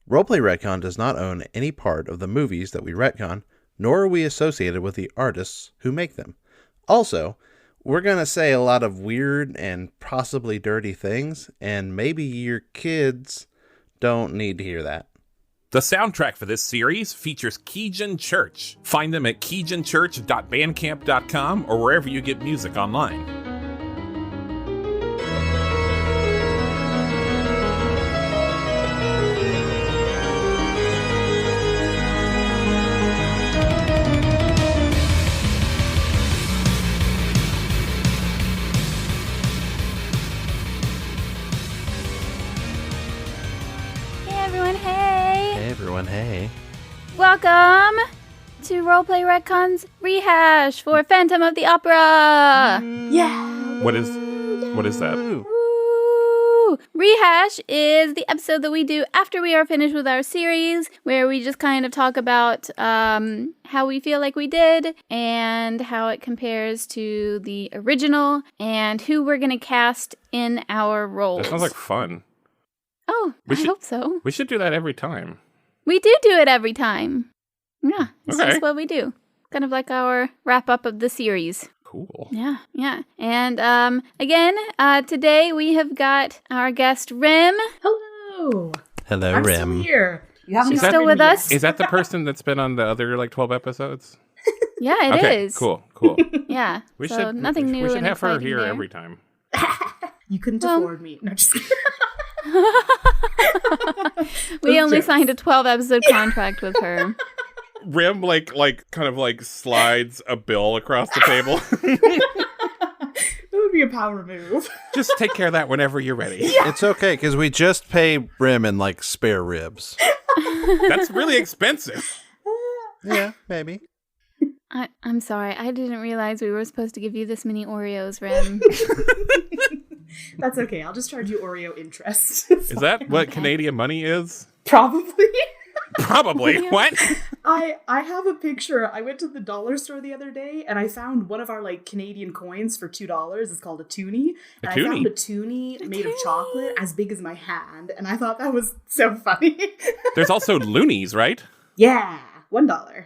Roleplay Retcon does not own any part of the movies that we retcon, nor are we associated with the artists who make them. Also, we're going to say a lot of weird and possibly dirty things, and maybe your kids don't need to hear that. The soundtrack for this series features Keegan Church. Find them at keeganchurch.bandcamp.com or wherever you get music online. Hey. Welcome to Roleplay Retcon's Rehash for Phantom of the Opera. Yeah. What is that? Woo! Rehash is the episode that we do after we are finished with our series, where we just kind of talk about how we feel like we did and how it compares to the original and who we're going to cast in our roles. That sounds like fun. Oh, I hope so. We should do that every time. We do it every time. Yeah, it's Okay. just what we do. Kind of like our wrap-up of the series. Cool. Yeah. And again, today we have got our guest, Rem. Hello. Hello, I'm Rem. still here. You haven't She's gotten still with me us? yet. Is that the person that's been on the other 12 episodes? Yeah, it is. Cool. Yeah. We so should nothing new. We should and have her exciting here there. every time. You couldn't afford me. No, just kidding. We only jokes. signed a 12-episode contract with her. Rim kind of slides a bill across the table. That would be a power move. Just take care of that whenever you're ready. It's okay, because we just pay Rem in, spare ribs. That's really expensive. Yeah, maybe. I'm sorry. I didn't realize we were supposed to give you this many Oreos, Rem. That's okay. I'll just charge you Oreo interest. Is that what Canadian money is? Probably. Probably. Yeah. What? I have a picture. I went to the dollar store the other day and I found one of our Canadian coins for $2. It's called a toonie. And I found a toonie made of chocolate as big as my hand. And I thought that was so funny. There's also loonies, right? Yeah. $1.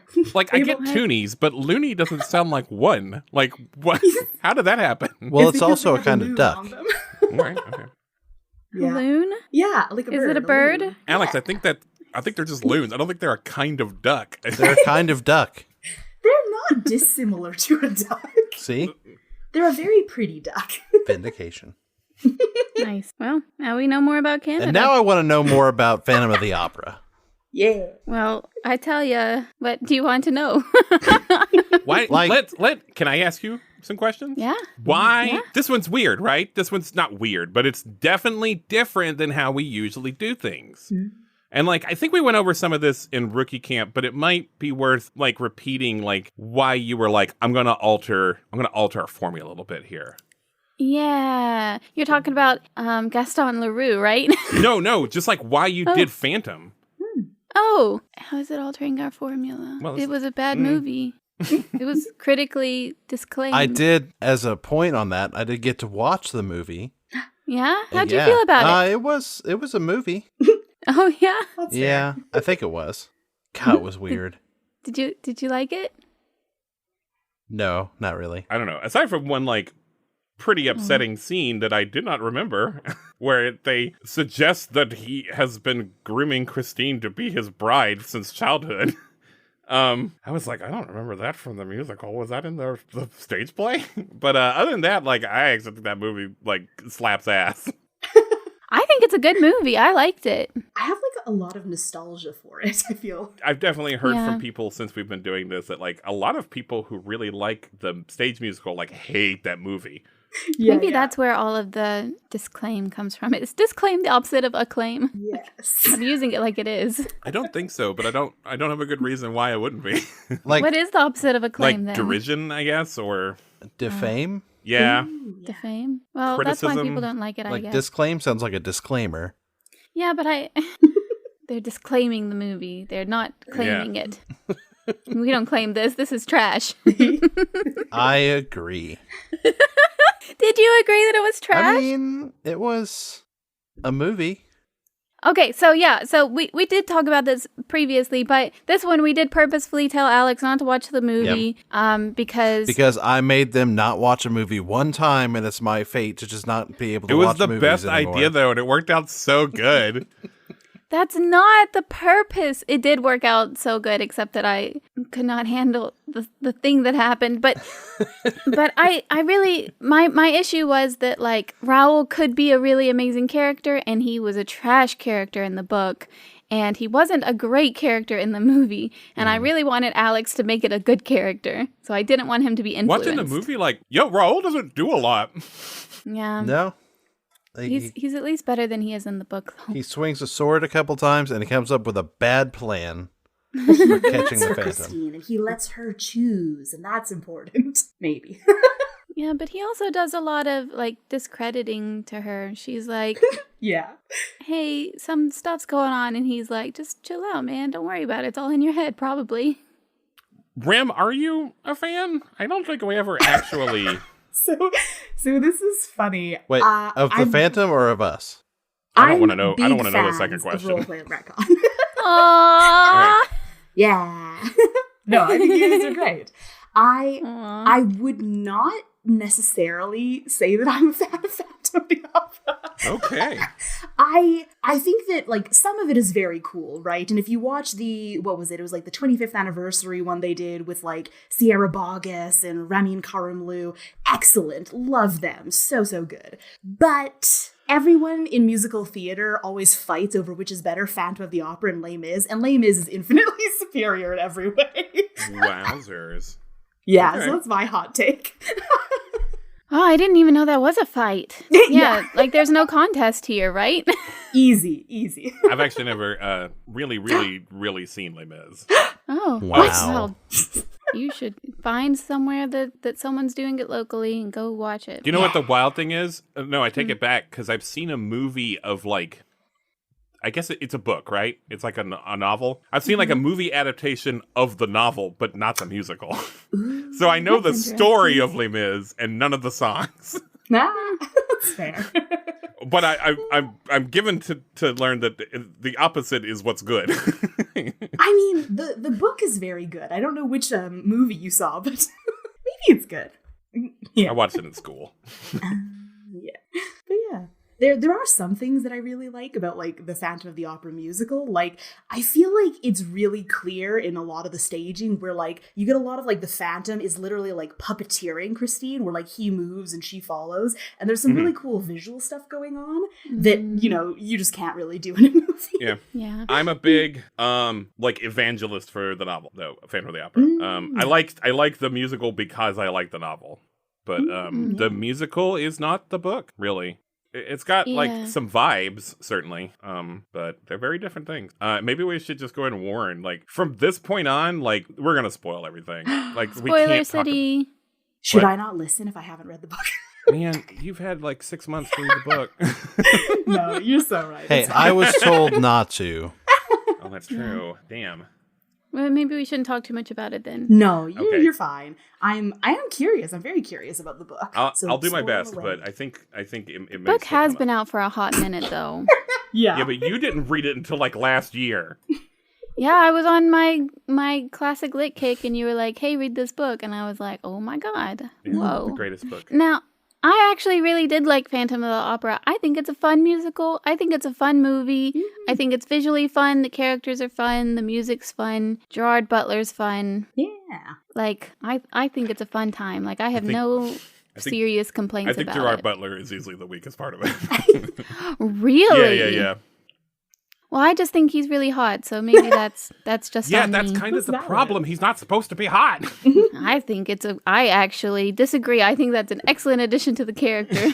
I get toonies, but loony doesn't sound like one. Like, what? How did that happen? Well, it's because also they a have kind loon of duck. on them. Right, okay. Yeah. Loon? Yeah, like a bird. Is it a bird? loon. Alex, I think they're just loons. I don't think they're a kind of duck. They're a kind of duck. They're not dissimilar to a duck. See? They're a very pretty duck. Vindication. Nice. Well, now we know more about Canada. And now I want to know more about Phantom of the Opera. Yeah. Well, I tell ya, what do you want to know? Why? Can I ask you some questions? Yeah. Why? Yeah. This one's weird, right? This one's not weird, but it's definitely different than how we usually do things. Mm-hmm. And I think we went over some of this in rookie camp, but it might be worth repeating why you were I'm gonna alter our formula a little bit here. Yeah. You're talking about Gaston Leroux, right? No, just why you did Phantom. Oh, how is it altering our formula? Well, it was a bad movie. It was critically disclaimed. I did, as a point on that, I did get to watch the movie. Yeah? How'd you feel about it? It was a movie. Oh, yeah? That's Yeah, I think it was. God, it was weird. Did you like it? No, not really. I don't know. Aside from one pretty upsetting scene that I did not remember, where they suggest that he has been grooming Christine to be his bride since childhood. I was I don't remember that from the musical. Was that in the stage play? But other than that, I actually think that movie slaps ass. I think it's a good movie. I liked it. I have a lot of nostalgia for it, I feel. I've definitely heard Yeah. from people since we've been doing this that a lot of people who really like the stage musical hate that movie. Yeah, Maybe that's where all of the disclaim comes from. It's disclaim the opposite of acclaim. Yes. I'm using it like it is. I don't think so, but I don't have a good reason why it wouldn't be. What is the opposite of acclaim then? Derision, I guess, or Defame? yeah. Defame? Well, that's Criticism. why people don't like it, I guess. Disclaim sounds like a disclaimer. Yeah, but they're disclaiming the movie. They're not claiming it. We don't claim this. This is trash. I agree. Did you agree that it was trash? I mean, it was a movie. Okay, so we did talk about this previously, but this one we did purposefully tell Alex not to watch the movie, because I made them not watch a movie one time, and it's my fate to just not be able to watch movies anymore. It was the best idea, though, and it worked out so good. that's not the purpose. It did work out so good, except that I could not handle the thing that happened. But but I really my issue was that like Raoul could be a really amazing character, and he was a trash character in the book, and he wasn't a great character in the movie. And I really wanted Alex to make it a good character, so I didn't want him to be influenced. What's in the movie like? Yo, Raoul doesn't do a lot. Yeah. No. He's at least better than he is in the book, though. He swings a sword a couple times, and he comes up with a bad plan for catching the Phantom. Christine, and he lets her choose, and that's important. Maybe. Yeah, but he also does a lot of like discrediting to her. She's like, yeah. hey, some stuff's going on, and he's like, just chill out, man. Don't worry about it. It's all in your head, probably. Rem, are you a fan? I don't think we ever actually... So this is funny. Wait, of the Phantom or of us? I don't want to know. I don't want to know the second question. Roleplay Retcon. Aww. Right. Yeah. No, I think you guys are great. I would not necessarily say that I'm a fan of Phantom of the Opera. Okay. I think that like some of it is very cool, right? And if you watch it was like the 25th anniversary one they did with like Sierra Boggess and Ramin Karimloo. Excellent. Love them. So good. But everyone in musical theater always fights over which is better, Phantom of the Opera and Les Mis, and Les Mis is infinitely superior in every way. Wowzers. Yeah, Okay. so that's my hot take. Oh, I didn't even know that was a fight. Yeah, like there's no contest here, right? Easy. I've actually never really seen Les Mis. Oh, Wow. Well, you should find somewhere that someone's doing it locally and go watch it. Do you know what the wild thing is? No, I take it back, because I've seen a movie of like, I guess it's a book, right? It's like a novel. I've seen like a movie adaptation of the novel, but not the musical. So I know the story of Les Mis and none of the songs. Nah, that's fair. But I'm given to learn that the opposite is what's good. I mean, the book is very good. I don't know which movie you saw, but maybe it's good. Yeah. I watched it in school. Yeah. But yeah. There are some things that I really like about like the Phantom of the Opera musical. Like I feel like it's really clear in a lot of the staging where like you get a lot of like the Phantom is literally like puppeteering Christine, where like he moves and she follows, and there's some really cool visual stuff going on that you just can't really do in a movie. Yeah. I'm a big like evangelist for the novel, though, Phantom of the Opera. I like the musical because I like the novel, but the musical is not the book, really. It's got like some vibes, certainly, but they're very different things. Maybe we should just go ahead and warn, like, from this point on, like, we're gonna spoil everything. Like, we Spoiler can't City. Should I not listen if I haven't read the book? Man, you've had like 6 months to read the book. No, you're so right. Hey, I was told not to. Oh, that's true. Damn. Well, maybe we shouldn't talk too much about it then. No, Okay. you're fine. I am curious. I'm very curious about the book. I'll do my spoil best, away. but I think it Book has been out for a hot minute, though. Yeah, but you didn't read it until like last year. Yeah, I was on my classic lit kick, and you were like, "Hey, read this book," and I was like, "Oh my god, whoa!" The greatest book. Now, I actually really did like Phantom of the Opera. I think it's a fun musical. I think it's a fun movie. I think it's visually fun. The characters are fun. The music's fun. Gerard Butler's fun. Yeah. Like, I think it's a fun time. Like, I have no serious complaints about it. I think Gerard Butler is easily the weakest part of it. Really? Yeah. Well, I just think he's really hot, so maybe that's just on that's me. kind of the problem. He's not supposed to be hot. I actually disagree. I think that's an excellent addition to the character.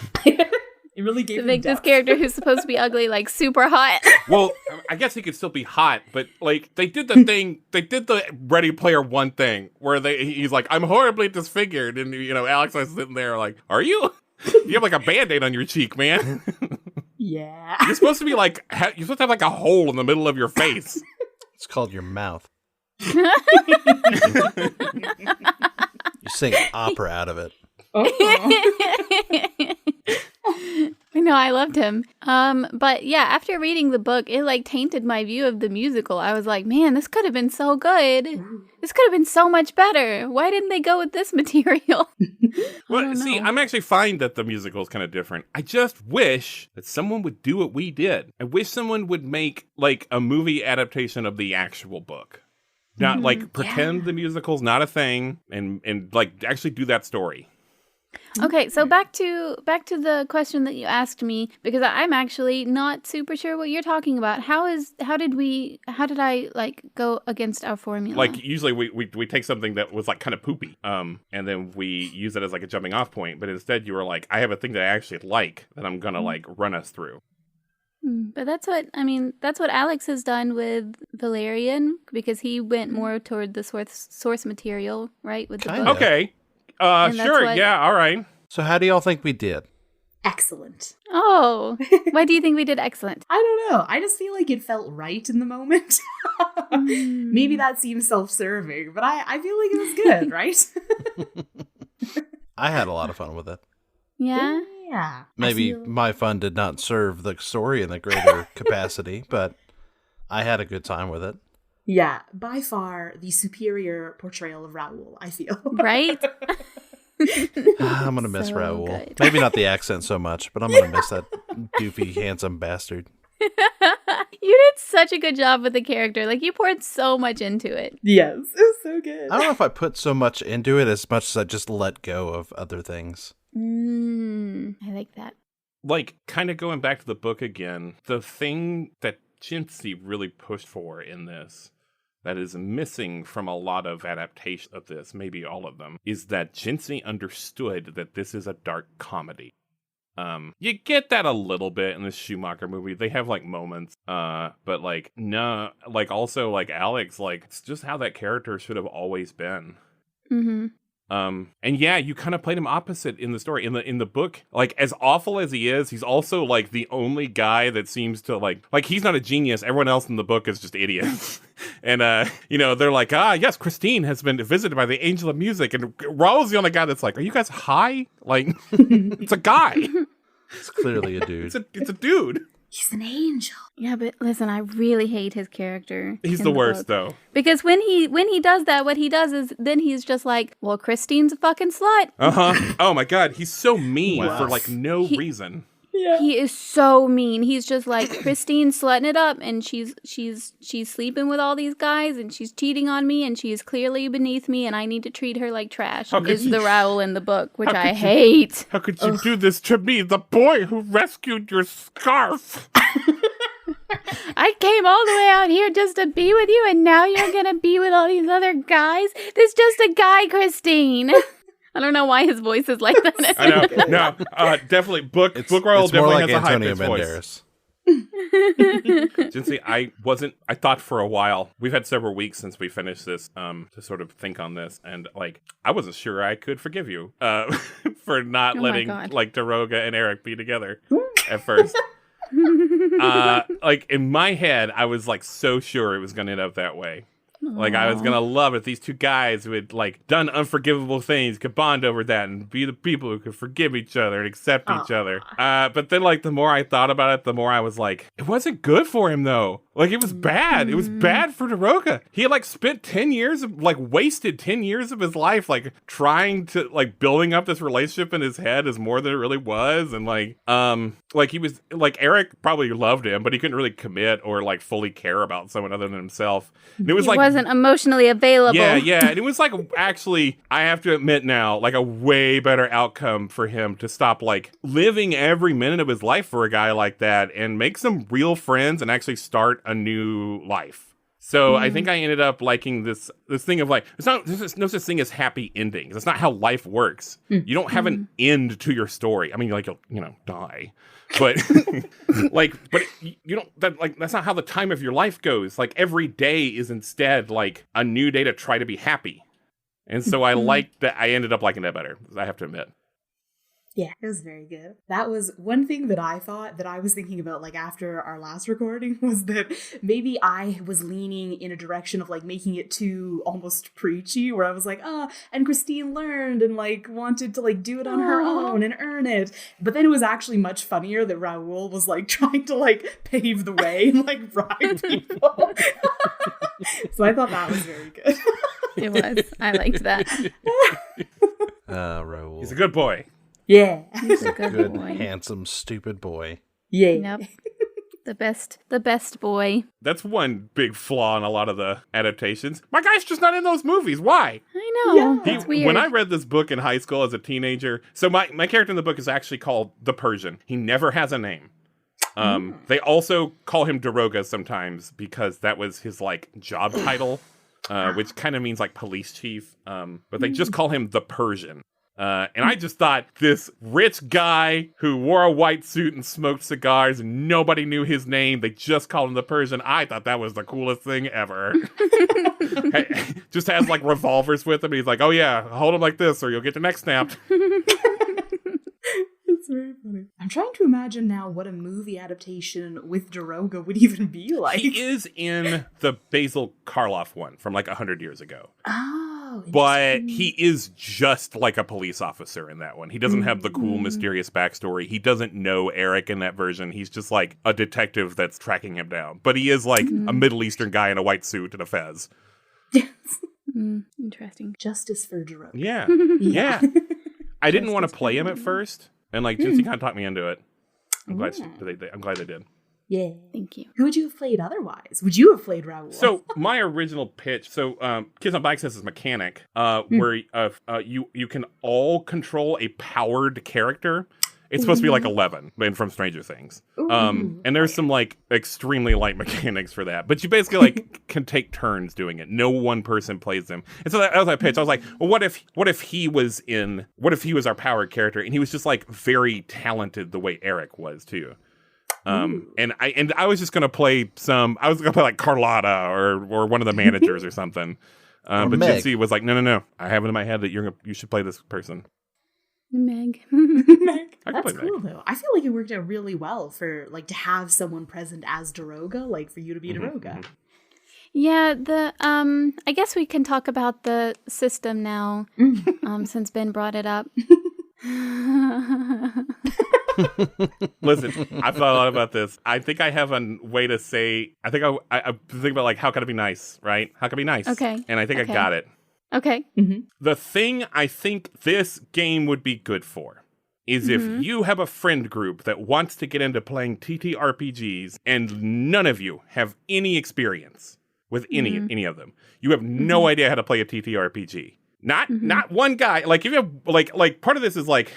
It really gave To him make this depth. character who's supposed to be ugly, like, super hot. Well, I guess he could still be hot, but like they did the Ready Player One thing where he's like, I'm horribly disfigured, and Alex is sitting there like, are you? You have like a Band-Aid on your cheek, man. Yeah. You're supposed to be like, you're supposed to have like a hole in the middle of your face. It's called your mouth. You sing opera out of it. I know, I loved him. But yeah, after reading the book, it like tainted my view of the musical. I was like, man, this could have been so good. This could have been so much better. Why didn't they go with this material? Well, see, I'm actually fine that the musical is kind of different. I just wish that someone would do what we did. I wish someone would make like a movie adaptation of the actual book. Not like pretend the musical's not a thing and like actually do that story. Okay, so back to the question that you asked me, because I'm actually not super sure what you're talking about. How did I like go against our formula? Like usually we take something that was like kind of poopy, and then we use it as like a jumping off point. But instead you were like, I have a thing that I actually like that I'm gonna like run us through. But that's what Alex has done with Valerian, because he went more toward the source material, right? With the book. Okay. Sure, yeah, all right. So how do y'all think we did? Excellent. Oh, why do you think we did excellent? I don't know. I just feel like it felt right in the moment. Maybe that seems self-serving, but I feel like it was good, right? I had a lot of fun with it. Yeah? Yeah. Maybe my fun did not serve the story in the greater capacity, but I had a good time with it. Yeah, by far the superior portrayal of Raoul, I feel. Right? I'm going to miss So Raoul. good. Maybe not the accent so much, but I'm going to miss that doofy, handsome bastard. You did such a good job with the character. Like, you poured so much into it. Yes, it was so good. I don't know if I put so much into it as much as I just let go of other things. I like that. Like, kind of going back to the book again, the thing that Jinsey really pushed for in this that is missing from a lot of adaptation of this, maybe all of them, is that Jinsey understood that this is a dark comedy. You get that a little bit in the Schumacher movie. They have like moments, but like no, like also like Alex, like it's just how that character should have always been. Mm-hmm. And yeah, you kind of played him opposite in the story. In the book, like as awful as he is, he's also like the only guy that seems to like he's not a genius. Everyone else in the book is just idiots. And they're like, yes, Christine has been visited by the angel of music, and Raul's the only guy that's like, are you guys high? Like, it's a guy. It's clearly a dude. It's a dude. He's an angel. Yeah, but listen, I really hate his character. He's the worst, though. Because when he does that, what he does is then he's just like, well, Christine's a fucking slut. Oh my god, he's so mean for like no reason. Yeah. He is so mean. He's just like, Christine's slutting it up, and she's sleeping with all these guys, and she's cheating on me, and she's clearly beneath me, and I need to treat her like trash. Is the Raoul in the book, which I hate. How could you do this to me, the boy who rescued your scarf? I came all the way out here just to be with you, and now you're gonna be with all these other guys? There's just a guy, Christine. I don't know why his voice is like that. I know. No, definitely. Book Raoul definitely has a high-pitched voice. Jinsey, I thought for a while, we've had several weeks since we finished this, to sort of think on this, and like, I wasn't sure I could forgive you, for not letting like Daroga and Eric be together at first. Like in my head, I was like so sure it was going to end up that way. Like, I was going to love it. These two guys who had, like, done unforgivable things could bond over that and be the people who could forgive each other and accept each other. But then, like, the more I thought about it, the more I was like, it wasn't good for him, though. Like, it was bad. It was bad for Daroga. He had, like, spent 10 years, wasted 10 years of his life, like, trying to, like, building up this relationship in his head as more than it really was. And, like, he was, like, Eric probably loved him, but he couldn't really commit or, like, fully care about someone other than himself. And it was, like, wasn't emotionally available. Yeah. And it was, like, actually, I have to admit now, like, a way better outcome for him to stop, like, living every minute of his life for a guy like that and make some real friends and actually start a new life. So I think I ended up liking this thing of like, there's no such thing as happy endings. That's not how life works. You don't have an end to your story. I mean, like, you'll die, but you don't, that's not how the time of your life goes. Like, every day is instead like a new day to try to be happy. And so I liked that. I ended up liking that better, I have to admit. Yeah, it was very good. That was one thing that I thought that I was thinking about, like, after our last recording, was that maybe I was leaning in a direction of, like, making it too almost preachy, where I was like, and Christine learned and, like, wanted to, like, do it on her own and earn it. But then it was actually much funnier that Raoul was, like, trying to, like, pave the way and, like, bribe people. So I thought that was very good. It was. I liked that. Raoul. He's a good boy. Yeah. He's a good boy. Handsome, stupid boy. Yeah. Yep. The best boy. That's one big flaw in a lot of the adaptations. My guy's just not in those movies. Why? I know. Yeah. It's weird. When I read this book in high school as a teenager, so my character in the book is actually called the Persian. He never has a name. They also call him Daroga sometimes because that was his, like, job title, which kind of means, like, police chief. But they just call him the Persian. And I just thought this rich guy who wore a white suit and smoked cigars, and nobody knew his name. They just called him the Persian. I thought that was the coolest thing ever. Just has, like, revolvers with him. And he's like, oh yeah, hold him like this or you'll get your neck snapped. It's very funny. I'm trying to imagine now what a movie adaptation with Daroga would even be like. He is in the Basil Karloff one from like 100 years ago. Oh, but he is just like a police officer in that one. He doesn't have the cool, mysterious backstory. He doesn't know Eric in that version. He's just like a detective that's tracking him down. But he is like a Middle Eastern guy in a white suit and a fez. Interesting. Justice for Daroga. Yeah. Yeah. I didn't want to play him at first. And like Jinsey kind of talked me into it. I'm glad they did. Yeah. Thank you. Who would you have played otherwise? Would you have played Raoul? So my original pitch, Kids on Bikes has this mechanic where you can all control a powered character. It's supposed to be like 11, from Stranger Things. And there's some like extremely light mechanics for that. But you basically like can take turns doing it. No one person plays them. And so that was my pitch. I was like, well, what if he was our powered character and he was just like very talented the way Eric was too. And I was just gonna play like Carlotta or one of the managers or something. But Gypsy was like, no, I have it in my head that you should play this person. Meg. Meg. I can That's play cool Meg. though. I feel like it worked out really well for like to have someone present as Daroga, like for you to be Daroga. Yeah, I guess we can talk about the system now, since Ben brought it up. Listen, I've thought a lot about this. I think I have a way to say. I think I think about like how can I be nice, right? How can I be nice? Okay. And I think I got it. Okay. The thing I think this game would be good for is if you have a friend group that wants to get into playing TTRPGs and none of you have any experience with any of them. You have no idea how to play a TTRPG. Not one guy. Like if you have like part of this is like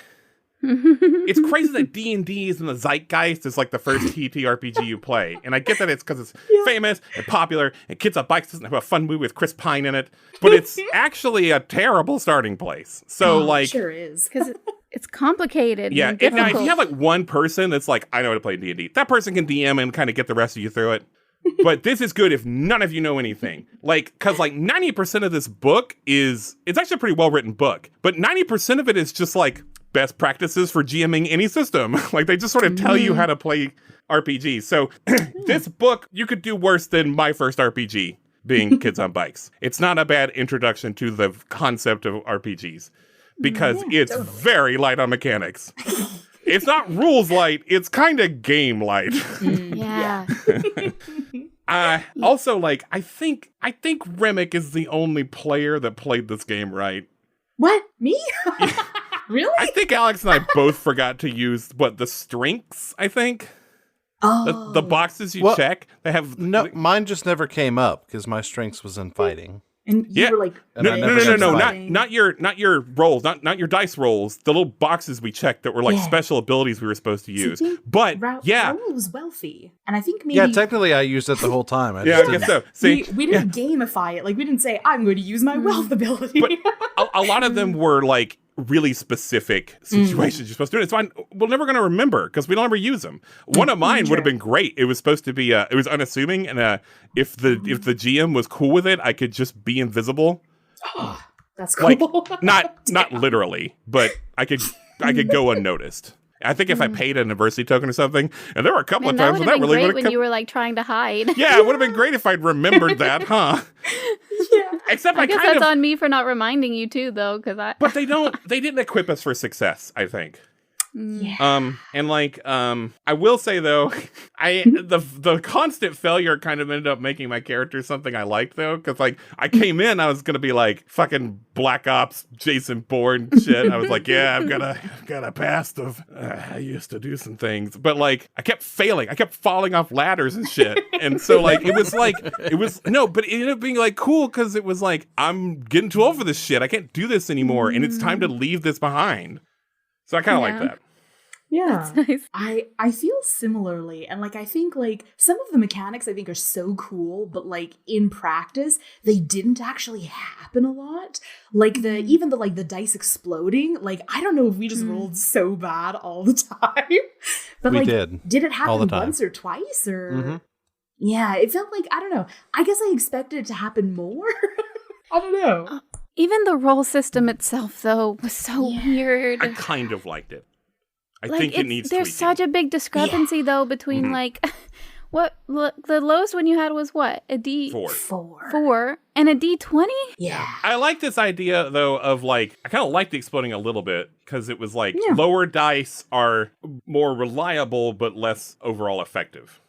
it's crazy that D&D is in the zeitgeist is like the first TTRPG you play. And I get that it's because it's famous and popular and Kids on Bikes doesn't have a fun movie with Chris Pine in it. But it's actually a terrible starting place. So It sure is. Because it's complicated. Yeah, and now if you have like one person that's like, I know how to play D&D, that person can DM and kind of get the rest of you through it. But this is good if none of you know anything. Like, because like 90% of this book it's actually a pretty well-written book. But 90% of it is just like best practices for GMing any system. Like they just sort of tell you how to play RPGs. So this book, you could do worse than my first RPG being Kids on Bikes. It's not a bad introduction to the concept of RPGs because it's very light on mechanics. It's not rules light, it's kind of game light. Yeah. Also, like, I think Remick is the only player that played this game right. What? Me? Really? I think Alex and I both forgot to use the strengths, I think. Oh. The boxes you check, they have mine just never came up because my strengths was in fighting. And you were like, no, not your rolls, not your dice rolls. The little boxes we checked that were like special abilities we were supposed to use. But Raoul was wealthy, and I think maybe technically I used it the whole time. I guess so. See, we didn't gamify it. Like we didn't say I'm going to use my wealth ability. But a lot of them were like really specific situations you're supposed to do. It's fine. We're never going to remember because we don't ever use them. One of mine would have been great. It was supposed to be, it was unassuming. And if the GM was cool with it, I could just be invisible. That's cool. Like, not literally, but I could I could go unnoticed. I think if I paid an adversity token or something, and there were a couple of that times would when have that been really great would when have you were like trying to hide. Yeah, it would have been great if I'd remembered that, huh? Yeah. Except I guess kind that's of, on me for not reminding you too, though, because I. but they didn't equip us for success, I think. Yeah. And like, I will say though, the constant failure kind of ended up making my character something I liked though, because like I came in, I was gonna be like fucking Black Ops, Jason Bourne shit. I was like, yeah, I've got a past of I used to do some things, but like I kept failing, I kept falling off ladders and shit, and so like but it ended up being like cool because it was like I'm getting too old for this shit. I can't do this anymore, and it's time to leave this behind. So I kind of like that. Yeah. That's nice. I feel similarly, and like I think like some of the mechanics I think are so cool, but like in practice they didn't actually happen a lot. Like even the dice exploding, like I don't know if we just rolled so bad all the time. But we like did it happen all the time. once or twice or yeah, it felt like I don't know. I guess I expected it to happen more. I don't know. Even the roll system itself, though, was so weird. I kind of liked it. I like, think it needs there's tweaking. such a big discrepancy, though, between like the lowest one you had was what? A D four and a D20? Yeah. I like this idea though of like I kind of like the exploding a little bit because it was like lower dice are more reliable but less overall effective.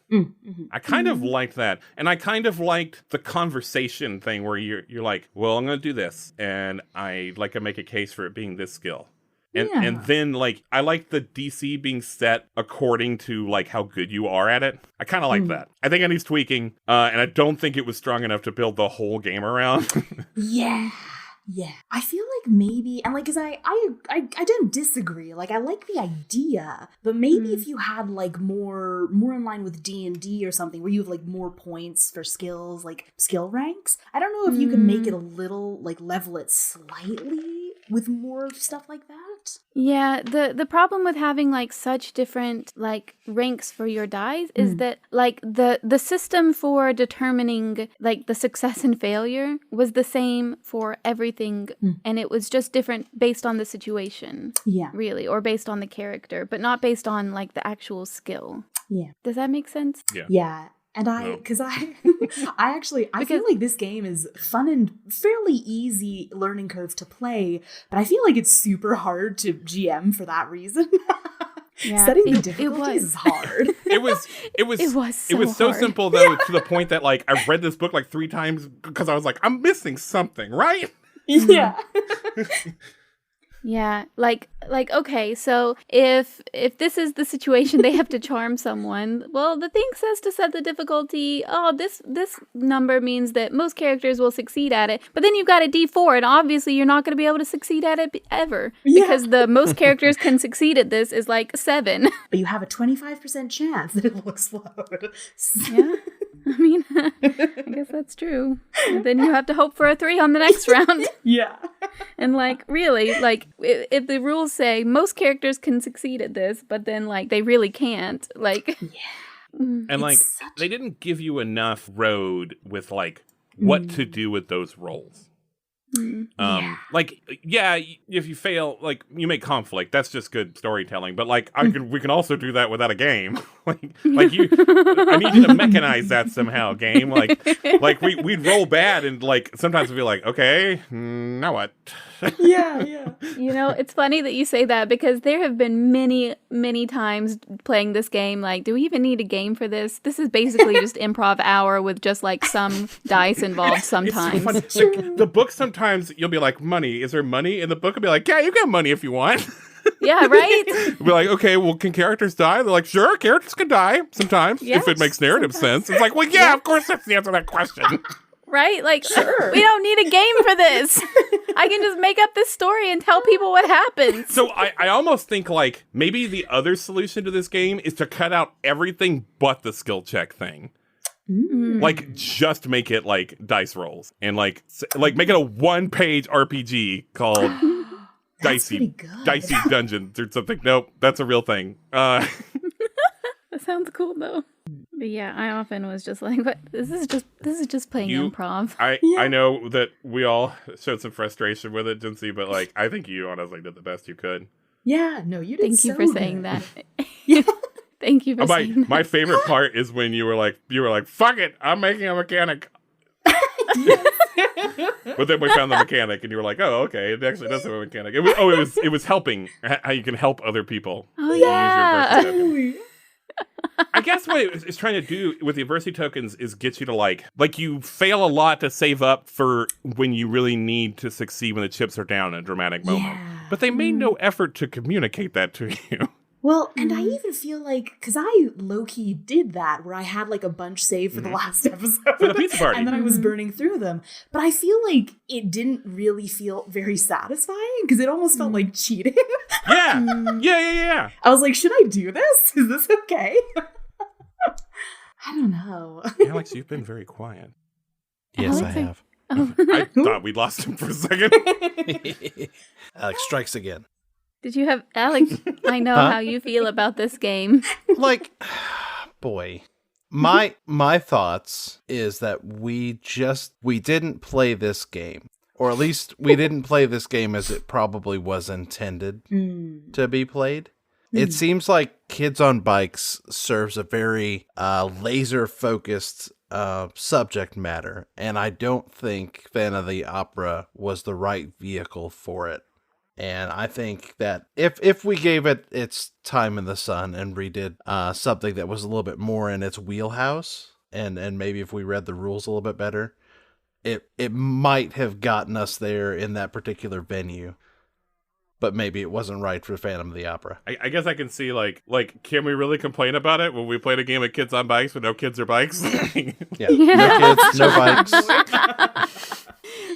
I kind of liked that. And I kind of liked the conversation thing where you're like, well, I'm going to do this. And I like to make a case for it being this skill. And then like, I like the DC being set according to like how good you are at it. I kind of like that. I think it needs tweaking. And I don't think it was strong enough to build the whole game around. Yeah. Yeah, I feel like maybe, and like, cause I don't disagree. Like, I like the idea, but maybe if you had like more in line with D&D or something, where you have like more points for skills, like skill ranks. I don't know if you can make it a little like level it slightly with more stuff like that. Yeah, the problem with having like such different like ranks for your dice is that like the system for determining like the success and failure was the same for everything, and it was just different based on the situation. Yeah, really, or based on the character, but not based on like the actual skill. Yeah, does that make sense? Yeah. Yeah. And I feel like this game is fun and fairly easy learning curve to play, but I feel like it's super hard to GM for that reason. Yeah, setting the difficulties is hard. It was so simple though, to the point that like I read this book like 3 times because I was like, I'm missing something, right? Yeah. Yeah, like okay, so if this is the situation, they have to charm someone. Well, the thing says to set the difficulty. Oh, this number means that most characters will succeed at it. But then you've got a D4, and obviously you're not going to be able to succeed at it ever because the most characters can succeed at this is like 7. But you have a 25% chance that it will explode. Yeah. I mean, I guess that's true. And then you have to hope for a 3 on the next round. Yeah. And like, really, like, if the rules say most characters can succeed at this, but then like they really can't, like. Yeah. And like, they didn't give you enough road with like what to do with those rolls. Like, yeah, if you fail, like, you make conflict. That's just good storytelling. But like, we can also do that without a game. I need you to mechanize that somehow. Game, like we'd roll bad, and like sometimes we'd be like, okay, now what? Yeah. You know, it's funny that you say that because there have been many times playing this game. Like, do we even need a game for this? This is basically just improv hour with just like some dice involved sometimes. It's so like, the book sometimes you'll be like, money. Is there money? And the book will be like, yeah, you got money if you want. Yeah, right? We'll be like, okay, well, can characters die? They're like, sure, characters can die sometimes if it makes narrative sense. It's like, well, yeah, of course that's the answer to that question. Right? Like, we don't need a game for this. I can just make up this story and tell people what happens. So I almost think, like, make the other solution to this game is to cut out everything but the skill check thing. Like, just make it, like, dice rolls. And, like make it a 1-page RPG called Dicey Dungeons or something. Nope, that's a real thing. That sounds cool, though. But yeah, I often was just like, "But this is just playing improv." I know that we all showed some frustration with it, Jinsey, but like, I think you honestly did the best you could. Yeah, no, you did Thank you so for good. saying that. Yeah. Thank you for saying that. My favorite part is when you were like, fuck it, I'm making a mechanic. But then we found the mechanic, and you were like, "Oh, okay, it actually does have a mechanic." It was helping. How you can help other people. Oh, Use your yeah. adversity token. I guess what it's trying to do with the adversity tokens is get you to like you fail a lot to save up for when you really need to succeed when the chips are down in a dramatic moment. Yeah. But they made no effort to communicate that to you. Well, and I even feel like, because I low-key did that, where I had like a bunch saved for the last episode. For the pizza party. And then I was burning through them. But I feel like it didn't really feel very satisfying, because it almost felt like cheating. Yeah. I was like, should I do this? Is this okay? I don't know. Alex, you've been very quiet. Yes, Alex, I have. I thought we lost him for a second. Alex strikes again. Did you have Alex? I know how you feel about this game. Like, boy, my thoughts is that we didn't play this game, or at least we didn't play this game as it probably was intended to be played. It seems like Kids on Bikes serves a very laser focused subject matter, and I don't think Phantom of the Opera was the right vehicle for it. And I think that if we gave it its time in the sun and redid something that was a little bit more in its wheelhouse, and maybe if we read the rules a little bit better, it might have gotten us there in that particular venue. But maybe it wasn't right for Phantom of the Opera. I guess I can see, like, can we really complain about it when we played a game of Kids on Bikes with no kids or bikes? Yeah. No kids, no bikes.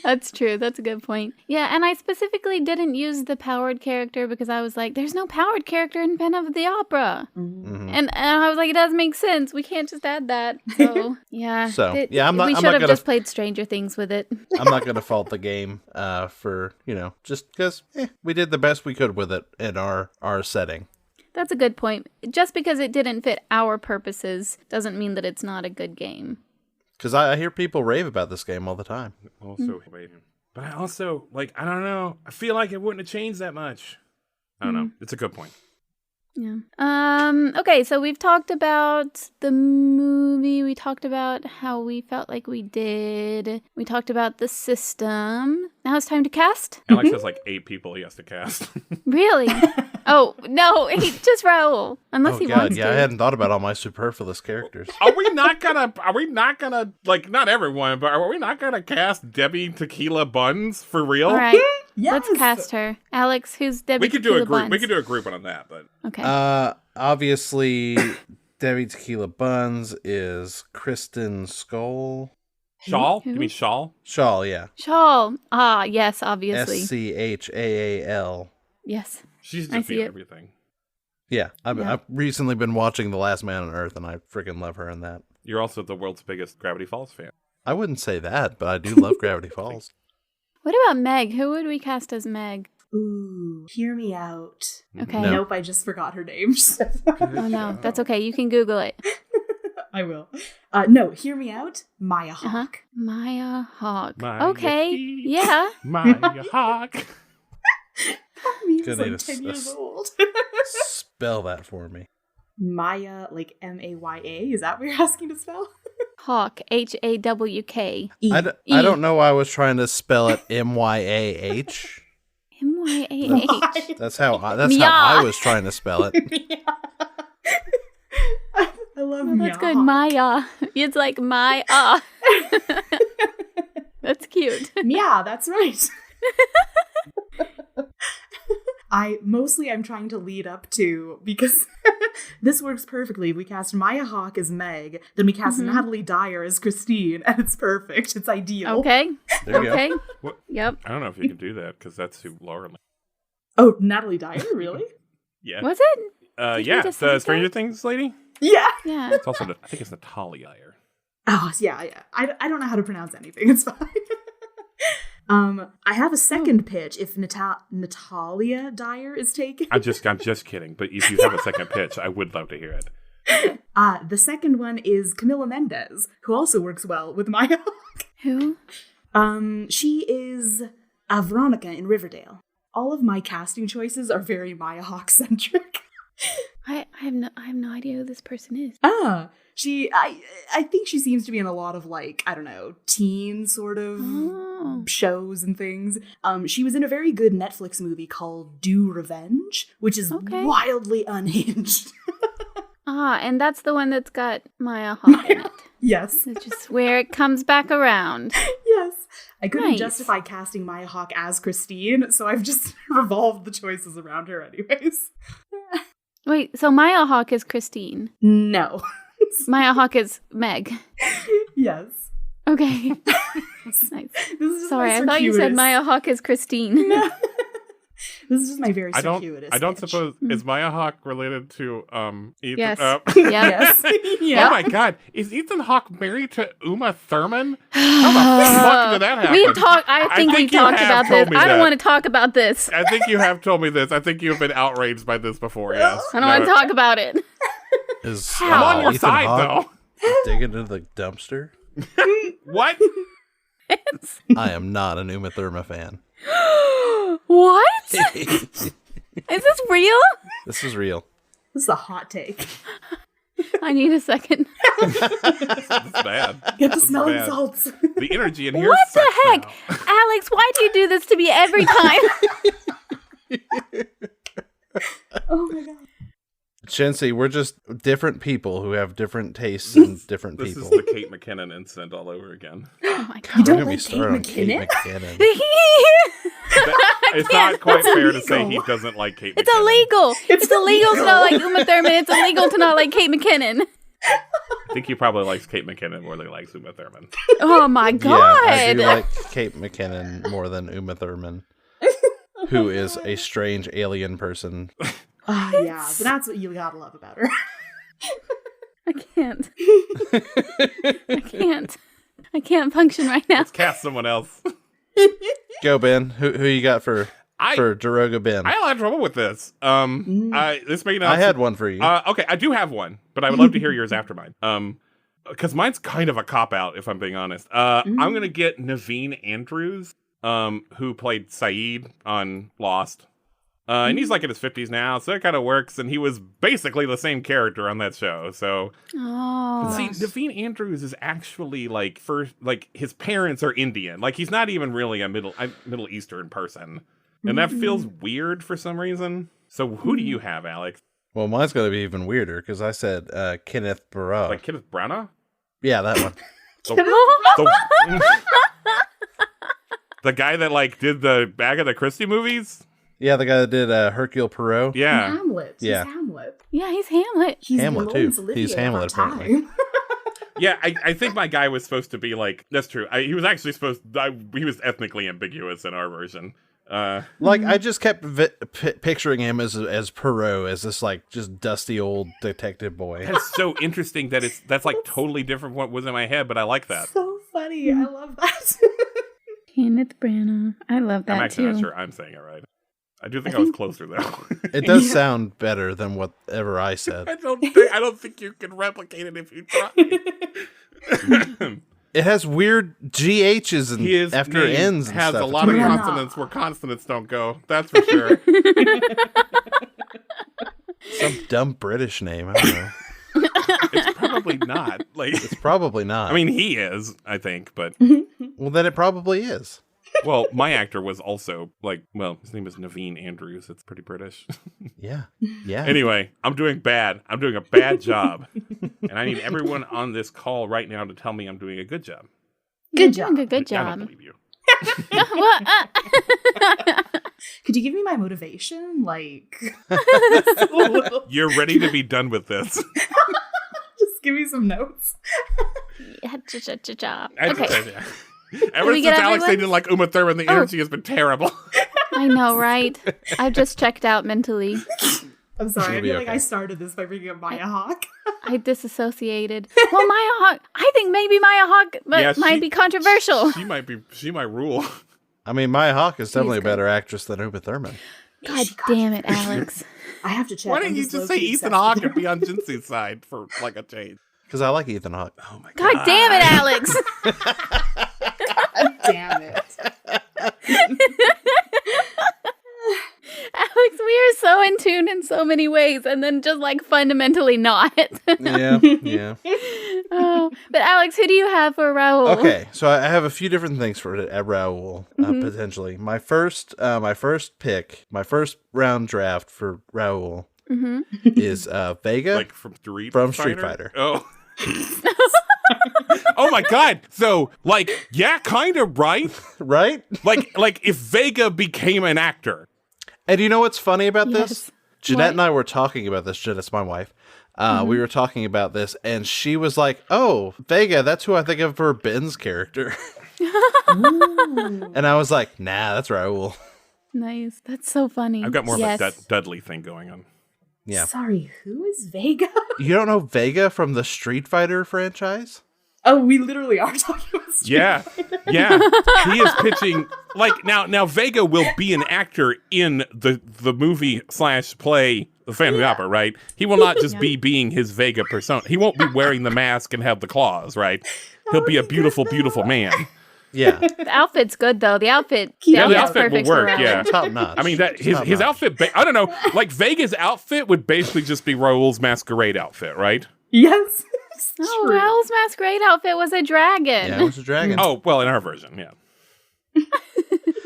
That's true. That's a good point. Yeah, and I specifically didn't use the powered character because I was like, there's no powered character in Phantom of the Opera. Mm-hmm. And I was like, it doesn't make sense. We can't just add that. So, yeah. We should have just played Stranger Things with it. I'm not going to fault the game for, just because we did the best we could with it in our setting. That's a good point. Just because it didn't fit our purposes doesn't mean that it's not a good game. Because I hear people rave about this game all the time. Also, but I also, I don't know. I feel like it wouldn't have changed that much. I don't know. It's a good point. Yeah. Okay, so we've talked about the movie. We talked about how we felt like we did. We talked about the system. Now it's time to cast. Alex has 8 people he has to cast. Really? Oh, no, just Raul. Unless he wants to. I hadn't thought about all my superfluous characters. Are we not gonna, not everyone, but are we not gonna cast Debbie Tequila Buns for real? All right. Yes. Let's cast her. Alex, who's Debbie We could do a group. Buns? We could do a group on that, but Okay. Obviously, Debbie Tequila Buns is Kristen Skull. Shawl? Who? You mean Shawl? Shawl, yeah. Shawl. Ah, yes, obviously. Schaal. Yes. She's I just see it. everything. Yeah, I've recently been watching The Last Man on Earth, and I freaking love her in that. You're also the world's biggest Gravity Falls fan. I wouldn't say that, but I do love Gravity Falls. What about Meg? Who would we cast as Meg? Ooh, hear me out. Okay. No. Nope, I just forgot her name. Oh, no. That's okay. You can Google it. I will. No, hear me out. Maya Hawk. Maya Hawk. Maya Okay. Heat. Yeah. Maya Hawk. That means Good I'm name. 10 years old. Spell that for me. Maya, like M-A-Y-A? Is that what you're asking to spell? Hawk. Hawk. I don't know why I was trying to spell it M-Y-A-H. MYAH. That's how I was trying to spell it. I love Oh, that's Maya. good. Maya. It's like Maya. That's cute. Yeah, that's right. I'm trying to lead up to, because this works perfectly. We cast Maya Hawk as Meg, then we cast Natalie Dyer as Christine, and it's perfect. It's ideal. Okay. There you Okay. What? Yep. I don't know if you can do that because that's who Laura. Oh, Natalie Dyer, really? Yeah. Was it? Did we Yeah. just The say Stranger that? Things lady. Yeah. Yeah. It's also I think it's Natalia Dyer. Oh, yeah. I don't know how to pronounce anything. It's fine. I have a second pitch if Natalia Dyer is taken. I'm just kidding. But if you have a second pitch, I would love to hear it. The second one is Camila Mendez, who also works well with Maya Hawk. Who? She is Veronica in Riverdale. all of my casting choices are very Maya Hawke centric. I have no idea who this person is. I think she seems to be in a lot of like, I don't know, teen sort of shows and things. She was in a very good Netflix movie called Do Revenge, which is wildly unhinged. And that's the one that's got Maya Hawke in it. Yes. It's just where it comes back around. Yes. I couldn't justify casting Maya Hawke as Christine, so I've just revolved the choices around her anyways. Wait, so Maya Hawke is Christine? No. Maya Hawke is Meg? Yes. Okay. Nice. Sorry, I thought you said Maya Hawke is Christine. No. This is just my very circuitous I don't pitch. suppose, is Maya Hawke related to Ethan? Yes. Yes. Yeah. Oh my god, is Ethan Hawke married to Uma Thurman? How the fuck did that happen? I think we talked about this. I don't want to talk about this. I think you have told me this. I think you've been outraged by this before, yes. I don't want to talk about it. I'm on your Ethan side, Hawke though. digging into the dumpster? What? I am not an Uma Thurman fan. What? Is this real? This is real. This is a hot take. I need a second. This is bad. Get the This is smelling bad. salts. The energy in here What the sucks heck? now. Alex, why do you do this to me every time? Oh my god. Shensi, we're just different people who have different tastes and different This people. is the Kate McKinnon incident all over again. Oh my god. You don't We're gonna be like Kate starting on Kate McKinnon? McKinnon. It's not quite That's fair to say illegal. he doesn't like Kate It's McKinnon. illegal. It's illegal to illegal. not like Uma Thurman. It's illegal to not like Kate McKinnon. I think he probably likes Kate McKinnon more than he likes Uma Thurman. Oh my god. Yeah, I do like Kate McKinnon more than Uma Thurman, who is a strange alien person. Yeah, but that's what you gotta love about her. I can't. I can't function right now. Let's cast someone else. Go, Ben. Who you got for Daroga Ben? I had a lot of trouble with this. This may not. I had one for you. Okay, I do have one, but I would love to hear yours after mine. Because mine's kind of a cop out, if I'm being honest. I'm gonna get Naveen Andrews, who played Saeed on Lost. And he's like in his 50s now, so it kind of works. And he was basically the same character on that show. So, see, Naveen Andrews is actually like his parents are Indian. Like he's not even really a Middle Eastern person, and that feels weird for some reason. So, who do you have, Alex? Well, mine's going to be even weirder because I said Kenneth Branagh. Like Kenneth Branagh? Yeah, that one. The guy that like did the Agatha Christie movies? Yeah, the guy that did Hercule Poirot. Yeah. Hamlet. Yeah. He's Hamlet. Yeah, he's Hamlet. He's Hamlet, the Laurence too. Olivier He's of Hamlet, our apparently. time. Yeah, I think my guy was supposed to be like, that's true. He was actually he was ethnically ambiguous in our version. Like, I just kept picturing him as Poirot, as this, like, just dusty old detective boy. That's so interesting that that's like totally different from what was in my head, but I like that. So funny. I love that. Kenneth Branagh. I love that I'm actually too. not sure I'm saying it right. I do think I was closer though. It does sound better than whatever I said. I don't think you can replicate it if you try. It has weird GHs and His after name ends and has stuff. a lot of Yeah. consonants where consonants don't go. That's for sure. Some dumb British name. I don't know. It's probably not. Like, It's probably not. I mean, he is, I think, but well, then it probably is. well, my actor was also like, well, his name is Naveen Andrews. It's pretty British. Yeah. Yeah. Anyway, I'm doing bad. I'm doing a bad job. And I need everyone on this call right now to tell me I'm doing a good job. Good job. job. Good I job. don't believe you. Could you give me my motivation? Like, You're ready to be done with this. just give me some notes. Job. I- Okay. Ever we since get Alex everyone? didn't like Uma Thurman, the energy has been terrible. I know, right? I've just checked out mentally. I'm sorry. I It'll be feel like okay. I started this by bringing up Maya Hawke. I disassociated. Well, Maya Hawke. I think maybe Maya Hawke might be controversial. She might rule. I mean, Maya Hawke is definitely a good. better actress than Uma Thurman. God damn it, Alex. I have to check. Why I'm don't you just say low-key Ethan obsessed Hawke with and be her. on Jinxie's side for like a change? Because I like Ethan Hawke. Oh my God damn it, Alex. God damn it. so many ways and then just like fundamentally not. Yeah. But Alex, who do you have for Raul? Okay, so I have a few different things for Raul, potentially. My first round draft for Raul is Vega, Like from Street Fighter. Oh. Oh my god. So, like, yeah, kind of, right? Right? Like if Vega became an actor. And you know what's funny about Yes. this? Jeanette and I were talking about this. Jeanette's my wife. We were talking about this, and she was like, "Oh, Vega, that's who I think of for Ben's character." And I was like, "Nah, that's Raul." Nice. That's so funny. I've got more of a Dudley thing going on. Yeah. Sorry, who is Vega? You don't know Vega from the Street Fighter franchise? Oh, we literally are talking about Street Fighter. Yeah. He is pitching like now Vega will be an actor in the movie / play The Phantom of the Opera, right? He will not just be being his Vega persona. He won't be wearing the mask and have the claws, right? He'll be a beautiful, beautiful man. Yeah. The outfit's good though. The outfit The outfit's outfit will perfect for work, Raul. yeah. Top notch. I mean, that his outfit, I don't know, like Vega's outfit would basically just be Raul's masquerade outfit, right? Yes. Oh, Raul's masquerade outfit was a dragon. Yeah, it was a dragon. Oh, well, in our version, yeah.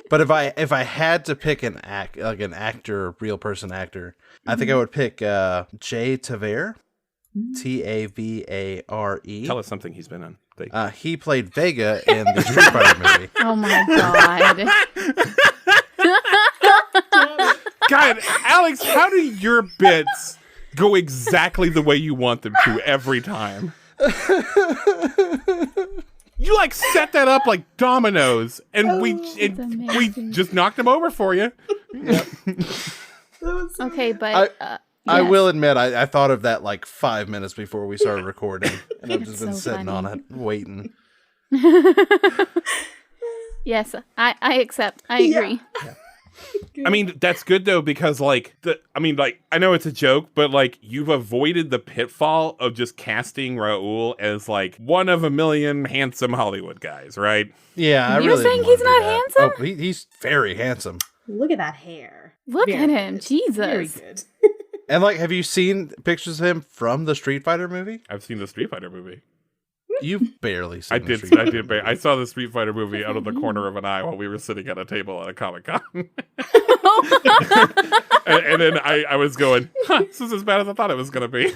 But if I had to pick an actor, real person actor, I think I would pick Jay Tavare, Tavare. Tell us something he's been in. He played Vega in the Street Fighter movie. Oh my god. God, Alex, how do your bits go exactly the way you want them to every time? You like set that up like dominoes, and we just knocked them over for you. Okay, but I yes. will admit, I thought of that like 5 minutes before we started recording, and I've just been so sitting on funny. it, waiting. Yes, I accept. I agree. Yeah. I mean, that's good though, because I know it's a joke, but like you've avoided the pitfall of just casting Raul as like one of a million handsome Hollywood guys, right? Yeah, I You're really saying didn't he's wanna do not that. handsome? Oh, he's very handsome. Look at that hair. Look Very at him, good. Jesus. Very good. And like, have you seen pictures of him from the Street Fighter movie? I've seen the Street Fighter movie. You've barely seen. I the did. Street Fighter I did. I saw the Street Fighter movie out of the corner of an eye while we were sitting at a table at a Comic-Con. and then I was going, this is as bad as I thought it was going to be.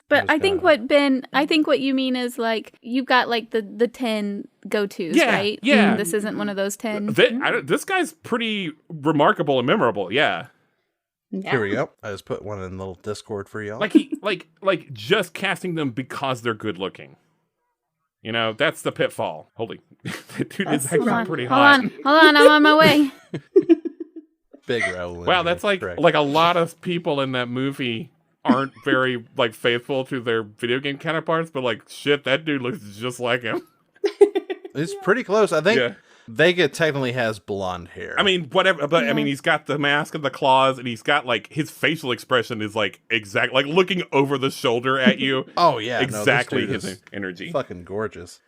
But I think what you mean is like you've got like the 10 go-tos, Yeah, right? yeah. And this isn't one of those 10. This guy's pretty remarkable and memorable. Yeah. Here we go. I just put one in the little Discord for y'all. Like just casting them because they're good looking. You know, that's the pitfall. Holy, that dude is actually pretty hot. Hold on, I'm on my way. Big Raul. Wow, that's like a lot of people in that movie aren't very like faithful to their video game counterparts, but like shit, that dude looks just like him. It's pretty close. I think Yeah. Vega technically has blonde hair. I mean, whatever, but I mean, he's got the mask and the claws, and he's got like his facial expression is like like looking over the shoulder at you. oh yeah, Exactly no, this dude his is energy. fucking gorgeous.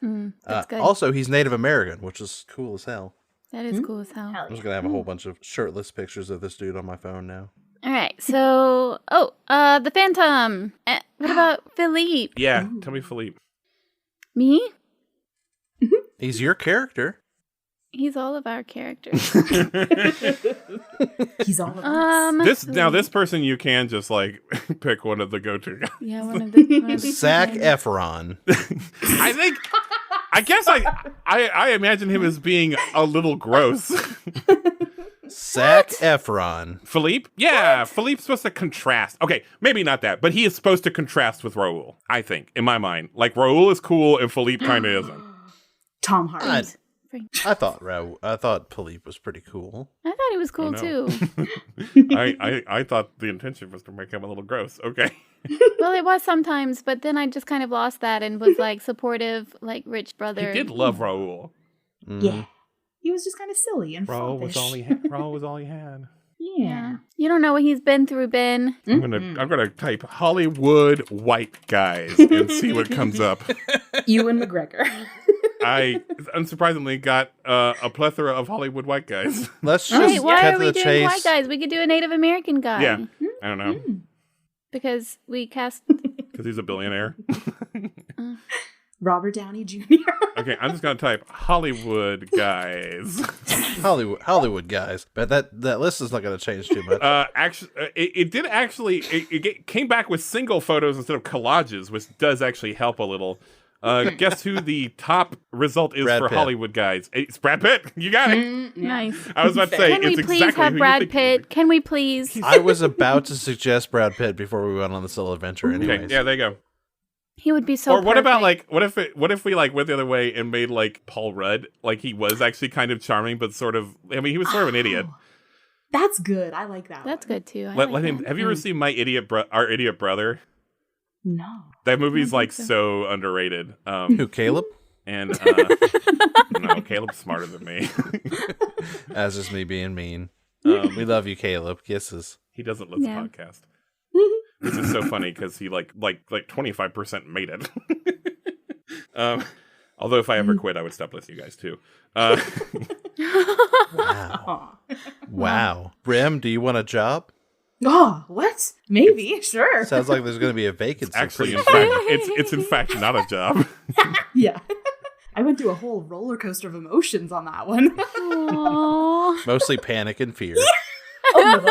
That's good. Also, he's Native American, which is cool as hell. That is cool as hell. I'm just gonna have a whole bunch of shirtless pictures of this dude on my phone now. All right, so the Phantom. What about Philippe? Yeah, tell me, Philippe. Me? He's your character. He's all of our characters. He's all of us. This person you can just like pick one of the go-to guys. Yeah, one of the Zac Efron. I guess I imagine him as being a little gross. Zac Efron. Philippe? Yeah, Philippe's supposed to contrast. Okay, maybe not that, but he is supposed to contrast with Raul, I think, in my mind. Like, Raul is cool and Philippe kind of isn't. Tom Hardy. I thought Philippe was pretty cool. I thought he was cool too. I thought the intention was to make him a little gross. Okay. Well, it was sometimes, but then I just kind of lost that and was like supportive, like rich brother. He did love Raul. Yeah. He was just kind of silly and Raul was all he had. Raul was all he had. Yeah. You don't know what he's been through, Ben. I'm gonna type Hollywood white guys and see what comes up. Ewan McGregor. I unsurprisingly got a plethora of Hollywood white guys. Let's just Wait, why cut are to we the doing chase. white guys? We could do a Native American guy. Yeah, I don't know. Because we cast... Because he's a billionaire. Robert Downey Jr. Okay, I'm just going to type Hollywood guys. Hollywood guys. But that list is not going to change too much. Actually, it did actually. It came back with single photos instead of collages, which does actually help a little. Guess who the top result is Brad for Pitt. Hollywood guys? It's Brad Pitt. You got it. Nice. I was about to say Can we it's please exactly have who Brad you think. Pitt? Can we please? I was about to suggest Brad Pitt before we went on this little adventure anyways. Okay, yeah, there you go. He would be so Or what about perfect. like what if we like went the other way and made like Paul Rudd, like he was actually kind of charming but sort of, I mean, he was sort of an idiot. That's good. I like that. That's good too. I Let like him. that. Have you ever seen Our Idiot Brother? No. That movie's think like so. so underrated. Who, Caleb? And no, Caleb's smarter than me. As is me being mean. Um, We love you, Caleb. Kisses. he doesn't listen Yeah. to podcast. This is so funny because he like 25% made it. Although if I ever quit, I would stop listening to you guys too. Wow. Aw. Wow. Rem, do you want a job? Oh, what? Maybe. Sure. Sounds like there's going to be a vacancy. Actually, in pretty fact, it's in fact not a job. Yeah. I went through a whole roller coaster of emotions on that one. Aww. Mostly panic and fear. Let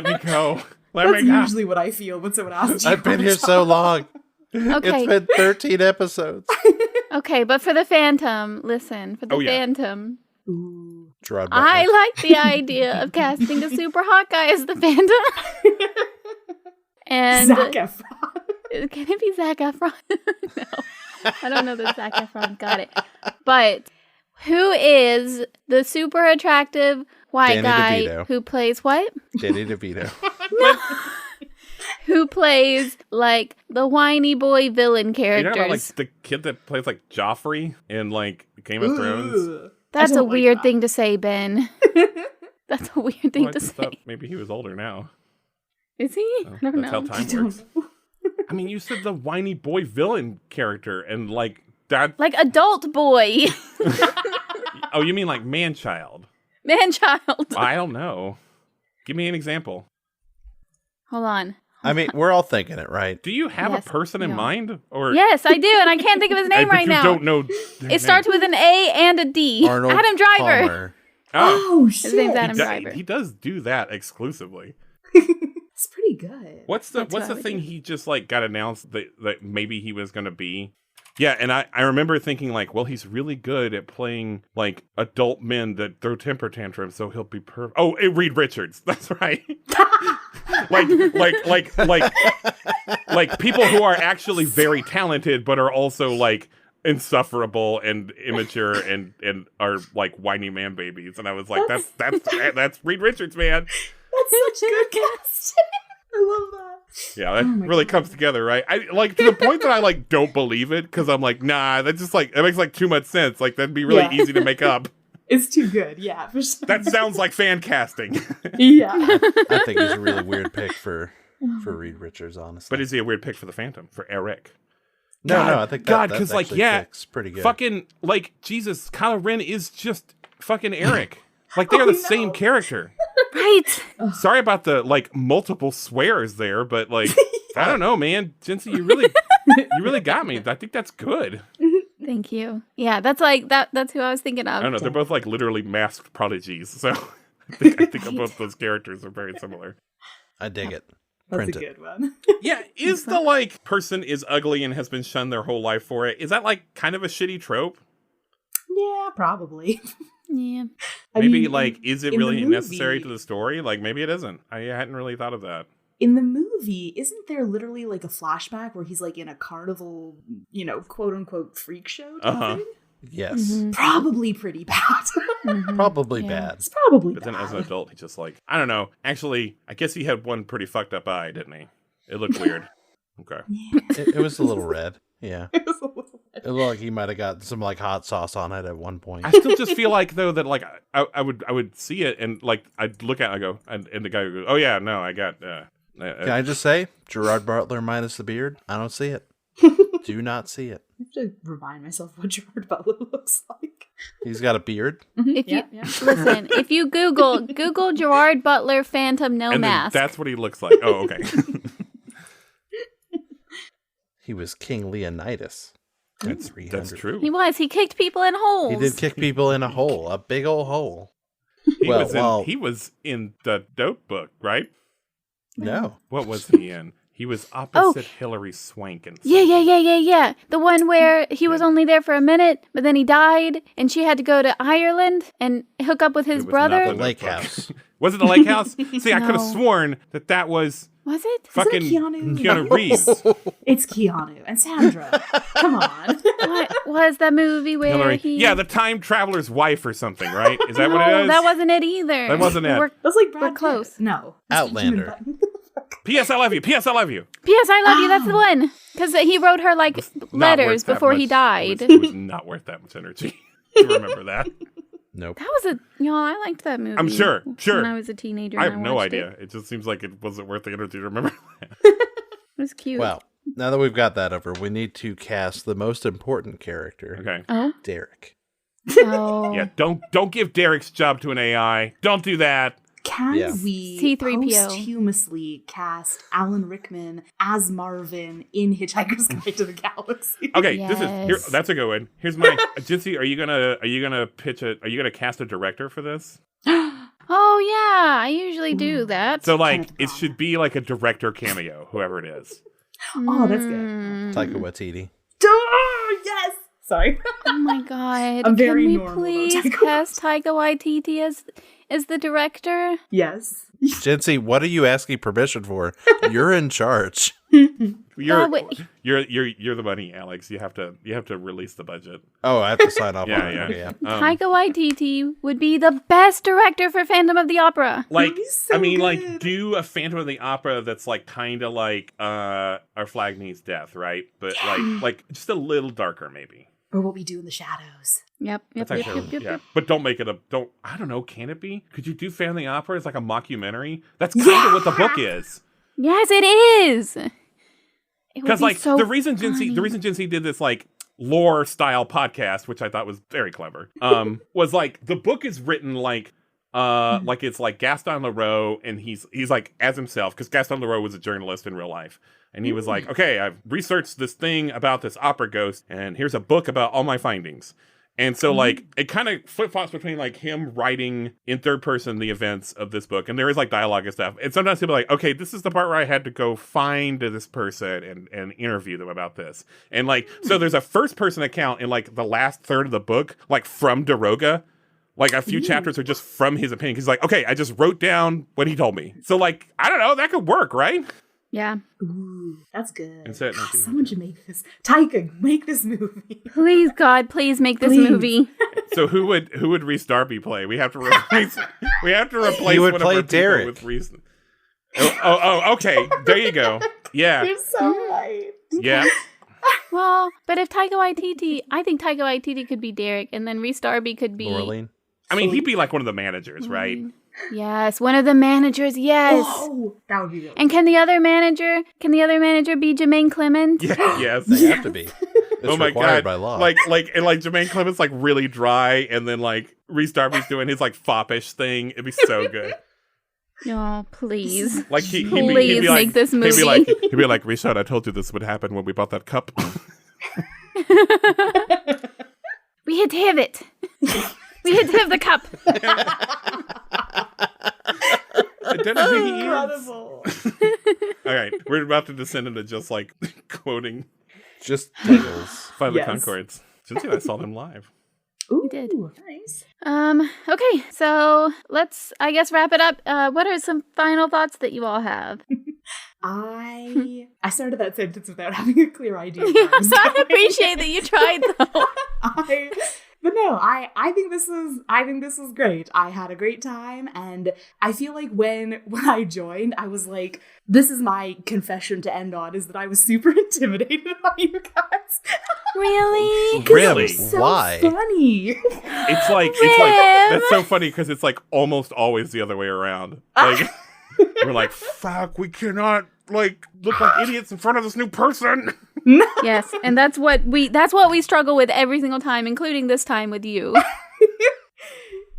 me go. Let That's me go. usually what I feel when someone asks you. I've been for a here so job. long. Okay. It's been 13 episodes. Okay, but for the Phantom, listen, for the Oh, yeah. Phantom, Ooh. Gerard I Butler. like the idea of casting a super hot guy as the Phantom. And Zac Efron. can it be Zac Efron? No, I don't know that Zac Efron got it. But who is the super attractive white Danny guy DeVito. who plays what? Danny DeVito. Who plays like the whiny boy villain You characters? know, like the kid that plays like Joffrey in like Game of Thrones. Ooh. That's I a don't like weird that. thing to say, Ben. That's a weird thing Well, I to just say. thought maybe he was older now. Is he? I don't That's know. how time works. I mean, you said the whiny boy villain character, and like that. Like adult boy, Oh, you mean like man child? man child. I don't know. Give me an example. Hold on. I mean, we're all thinking it, right? Do you have Yes, a person in yeah. mind, or Yes, I do, and I can't think of his name but right you now. don't know. their It name. starts with an A and a D. Arnold Adam Driver. Palmer. Oh, Oh, His shit. name's he, Adam do- Driver. he does do that exclusively. It's pretty good. What's the That's what I would thing do. he just like got announced that maybe he was going to be? Yeah, and I remember thinking like, well, he's really good at playing like adult men that throw temper tantrums, so he'll be perfect. Oh, Reed Richards, that's right. like people who are actually very talented, but are also like insufferable and immature and are like whiny man babies. And I was like, that's Reed Richards, man. That's such good casting. I love that. Yeah, that my really God. comes together, right? I like to the point that I like don't believe it because I'm like, nah, that's just like it makes like too much sense. Like that'd be really Yeah. easy to make up. It's too good. Yeah, for sure. That sounds like fan casting. Yeah. I think he's a really weird pick for Reed Richards, honestly. But is he a weird pick for the Phantom for Eric? no, God, I think God, that 'cause, like, actually yeah, fits pretty good. Fucking like Jesus, Kylo Ren is just fucking Eric. Like they are the Oh, same no. character. Right. Sorry about the like multiple swears there, but like I don't know, man. Jency, you really got me. I think that's good. Thank you. Yeah, that's like that's who I was thinking I of. don't know. They're both like literally masked prodigies, so I think both those characters are very similar. I dig it. That's Print a it. good one. Yeah, is the like person is ugly and has been shunned their whole life for it? Is that like kind of a shitty trope? Yeah, probably. Yeah. I Maybe mean, like is it in the really necessary movie- to the story? Like maybe it isn't. I hadn't really thought of that. In the movie, isn't there literally like a flashback where he's like in a carnival, quote unquote freak show type Uh-huh. thing? Yes. Mhm. Probably pretty bad. Mhm. Probably Yeah. bad. It's probably But bad. then as an adult, he just like I don't know. Actually, I guess he had one pretty fucked up eye, didn't he? It looked weird. Okay. It was a little red. Yeah. It was a little bit. It looked like he might have got some like hot sauce on it at one point. I still just feel like though that like I would see it and like I'd look at it and I go and the guy would go, oh yeah, no, I got Can I just say, Gerard Butler minus the beard? I don't see it. Do not see it. I have to remind myself what Gerard Butler looks like. He's got a beard. If you listen, if you Google Gerard Butler Phantom no and mask. that's what he looks like. Oh, okay. He was King Leonidas. That's true. He was. He kicked people in holes. He did kick people in a hole, a big old hole. He was in the Dope book, right? No. What was he in? He was opposite Hilary Swank. Yeah. The one where he was only there for a minute, but then he died, and she had to go to Ireland and hook up with his brother. The lake house. Was it the lake house? See, I could have sworn that was... Was it? Fucking Keanu Reeves. It's Keanu and Sandra. Come on. What was that movie where Hillary. he... Yeah, the time traveler's wife or something, right? Is that what it is? that wasn't it either. That wasn't it. That's like Brad We're close. Pitt. No. Outlander. P.S. I love you. P.S. I love you. P.S. I love you. That's the one. Because he wrote her like Not letters worth that before he much- died. It was not worth that much energy to remember that. Nope. That was I liked that movie. I'm sure. When I was a teenager. I and have no watched idea. It. It just seems like it wasn't worth the energy to remember that. It was cute. Well, now that we've got that over, we need to cast the most important character, Okay. Oh. Derek. Oh. Yeah, don't give Derek's job to an AI. Don't do that. Can we C-3PO. posthumously cast Alan Rickman as Marvin in Hitchhiker's Guide to the Galaxy? Okay, Yes. that's a good one. Here's my Jincy, are you gonna pitch it? Are you gonna cast a director for this? Oh yeah, I usually do that. So like it should be like a director cameo, whoever it is. Oh, that's good. Taika Waititi. Oh, yes! Sorry. Oh my god. I'm very Can we normal, though, please Taika cast Taika Waititi as the director? Yes. Jincy, what are you asking permission for? You're in charge. You're wait. you're the money, Alex. You have to release the budget. Oh, I have to sign off Yeah, on it. yeah. Okay, yeah. Taika Waititi would be the best director for Phantom of the Opera. Like He's so I mean, good. like do a Phantom of the Opera that's like kind of like Our Flag Means Death, right? But like just a little darker, maybe. Or What We Do in the Shadows. Yep. That's actually, yeah. But don't make it I don't know, can it be? Could you do Phantom of the Opera as like a mockumentary? That's kind of what the book is. Yes, it is. Because like so the reason Jincy did this like lore style podcast, which I thought was very clever, was like the book is written like it's like Gaston Leroux, and he's like as himself, because Gaston Leroux was a journalist in real life. And he was like, okay, I've researched this thing about this opera ghost, and here's a book about all my findings. And so, like, it kind of flip-flops between, like, him writing in third person the events of this book. And there is, like, dialogue and stuff. And sometimes he'll be like, okay, this is the part where I had to go find this person and interview them about this. And, like, so there's a first-person account in, like, the last third of the book, like, from Daroga. Like, a few chapters are just from his opinion. He's like, okay, I just wrote down what he told me. So, like, I don't know, that could work, right? Yeah. Ooh, that's good. That's it. Someone should make this. Taika, make this movie. Please, God, please make this movie. So who would Reese Darby play? We have to replace. He would one play of our Derek. people with Reese. Oh, okay. There you go. Yeah, You're so right. yeah. Well, but if I think Taika Waititi could be Derek, and then Reese Darby could be... Laureline. I mean, he'd be like one of the managers, right? Yes, one of the managers, yes. Whoa, that would be really And can the other manager be Jermaine Clement? Yeah, yes. They have to be. It's Oh my required god! by law. Like Jermaine Clement's like really dry, and then like Reese Darby's doing his like foppish thing. It'd be so good. Oh, please. Like he'd Please be like, make this He'd be movie. like, Richard, I told you this would happen when we bought that cup. We had to have it. We had to have the cup. I don't know who he is. incredible. All right, we're about to descend into just like quoting Just giggles. Five of the Yes. Concords. Since I saw them live. Ooh, did. nice. Okay, so let's, I guess, wrap it up. What are some final thoughts that you all have? I started that sentence without having a clear idea. Yeah, so I appreciate that you tried, though. But no, I think this is great. I had a great time, and I feel like when I joined, I was like, this is my confession to end on, is that I was super intimidated by you guys. Really? Really? So Why? funny. It's like that's so funny because it's like almost always the other way around. Like we're like, fuck, we cannot like look like idiots in front of this new person. Yes, and that's what we struggle with every single time, including this time with you.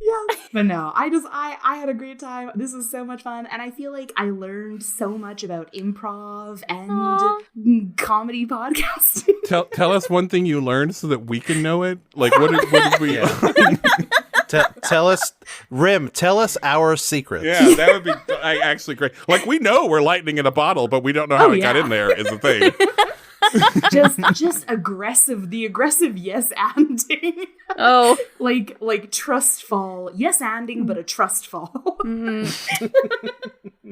Yes. But no, I had a great time. This was so much fun. And I feel like I learned so much about improv and comedy podcasting. Tell us one thing you learned so that we can know it. Like, what did we... Tell us, Rim, tell us our secrets. Yeah, that would be actually great. Like, we know we're lightning in a bottle, but we don't know how it got in there is the thing. just aggressive, the aggressive yes-anding. Oh. like trust fall. Yes-anding, but a trust fall. Mm-hmm.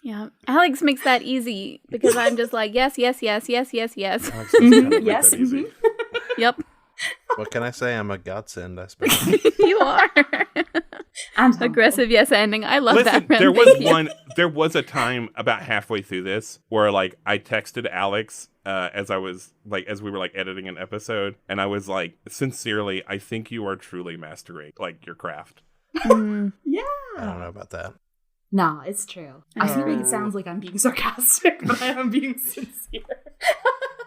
Yeah. Alex makes that easy because I'm just like, yes. Alex does Yes. make that easy. Yep. What can I say? I'm a godsend, I suppose. You are. And Aggressive yes ending. I love Listen, that. there was a time about halfway through this where like I texted Alex as we were like editing an episode, and I was like, sincerely, I think you are truly mastering like your craft. Yeah. I don't know about that. Nah, it's true. I feel like it sounds like I'm being sarcastic, but I am being sincere.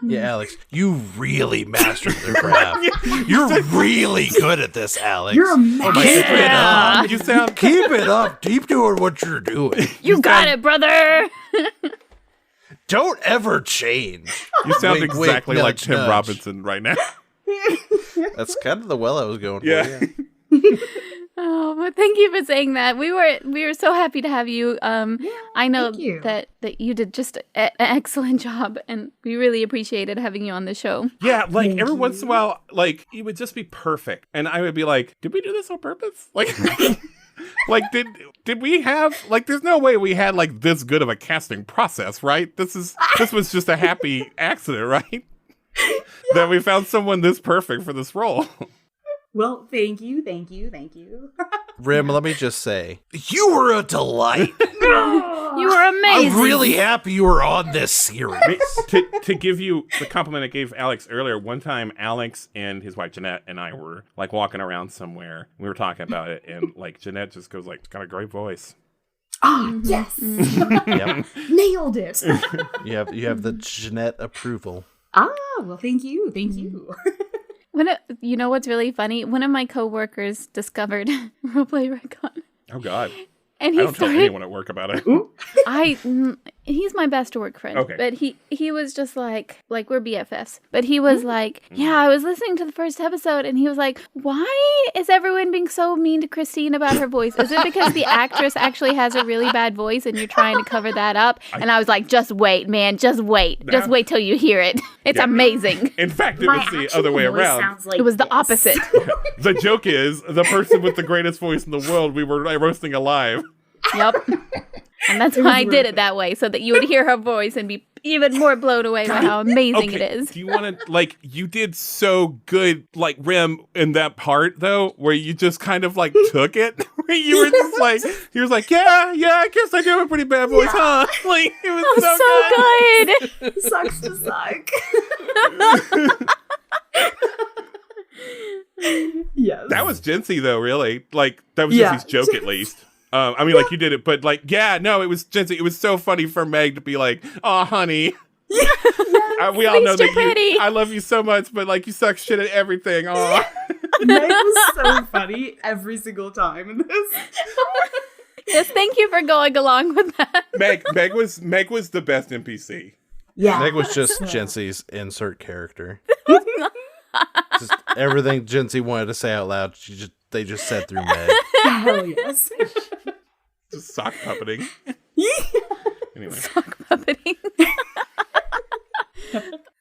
Yeah, Alex, you really mastered the craft. You're really good at this, Alex. You're a master. Keep it up. You sound Keep it up. Keep doing what you're doing. You got it, brother. Don't ever change. You sound Wink, exactly wink, like nudge, Tim nudge. Robinson right now. That's kind of the well I was going for. Yeah. Oh, but thank you for saying that. We were so happy to have you. I know thank you. that you did just an excellent job, and we really appreciated having you on the show. Yeah, like every once in a while, like it would just be perfect, and I would be like, "Did we do this on purpose?" Like, like did we have like? There's no way we had like this good of a casting process, right? This was just a happy accident, right? That we found someone this perfect for this role. Well, thank you. Rim, let me just say, you were a delight. You were amazing. I'm really happy you were on this series. to give you the compliment I gave Alex earlier, one time Alex and his wife Jeanette and I were like walking around somewhere. We were talking about it, and like Jeanette just goes like, "Got a great voice." Ah, yes. Yep. Nailed it. You have the Jeanette approval. Well, thank you. You know what's really funny? One of my coworkers discovered Roleplay Retcon. Oh God. And I don't tell anyone at work about it. He's my best work friend. Okay. But he was just like we're BFFs. But he was like, yeah, I was listening to the first episode, and he was like, why is everyone being so mean to Christine about her voice? Is it because the actress actually has a really bad voice and you're trying to cover that up? And I was like, just wait, man, just wait. Just wait till you hear it. It's amazing. In fact, it was the other way around. It was the opposite. The joke is the person with the greatest voice in the world we were roasting alive. Yep. And that's why I did it that way, so that you would hear her voice and be even more blown away by how amazing it is. Do you want to, like, you did so good, like, Rim, in that part, though, where you just kind of, like, took it. Where you were just like, he was like, yeah, I guess I do have a pretty bad voice, huh? Like, it was so good. Sucks to suck. Yes. That was Jincy, though, really. Like, that was Jincy's joke, at least. I mean, like, you did it, but, like, yeah, no, it was Jincy. It was so funny for Meg to be like, oh, honey. We all know that I love you so much, but, like, you suck shit at everything. Oh. Meg was so funny every single time in this. Yes, thank you for going along with that. Meg was the best NPC. Yeah. Meg was just Jency's insert character. Just everything Jency wanted to say out loud, they just said through Meg. Hell yes. Just sock puppeting. Anyway. Sock puppeting.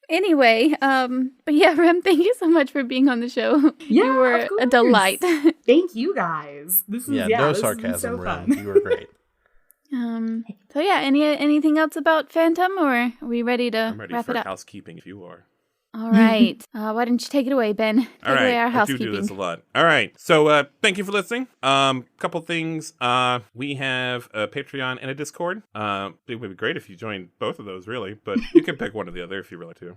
Anyway, but yeah, Rem, thank you so much for being on the show. Yeah, you were a delight. Thank you guys. This is no this sarcasm, so Rem. fun. You were great. So yeah, anything else about Phantom, or are we ready to I'm ready wrap for it up? housekeeping if you are. All right. Why don't you take it away, Ben? Take away our I housekeeping. do this a lot. All right. So thank you for listening. Couple things. We have a Patreon and a Discord. It would be great if you joined both of those, really, but you can pick one or the other if you really to.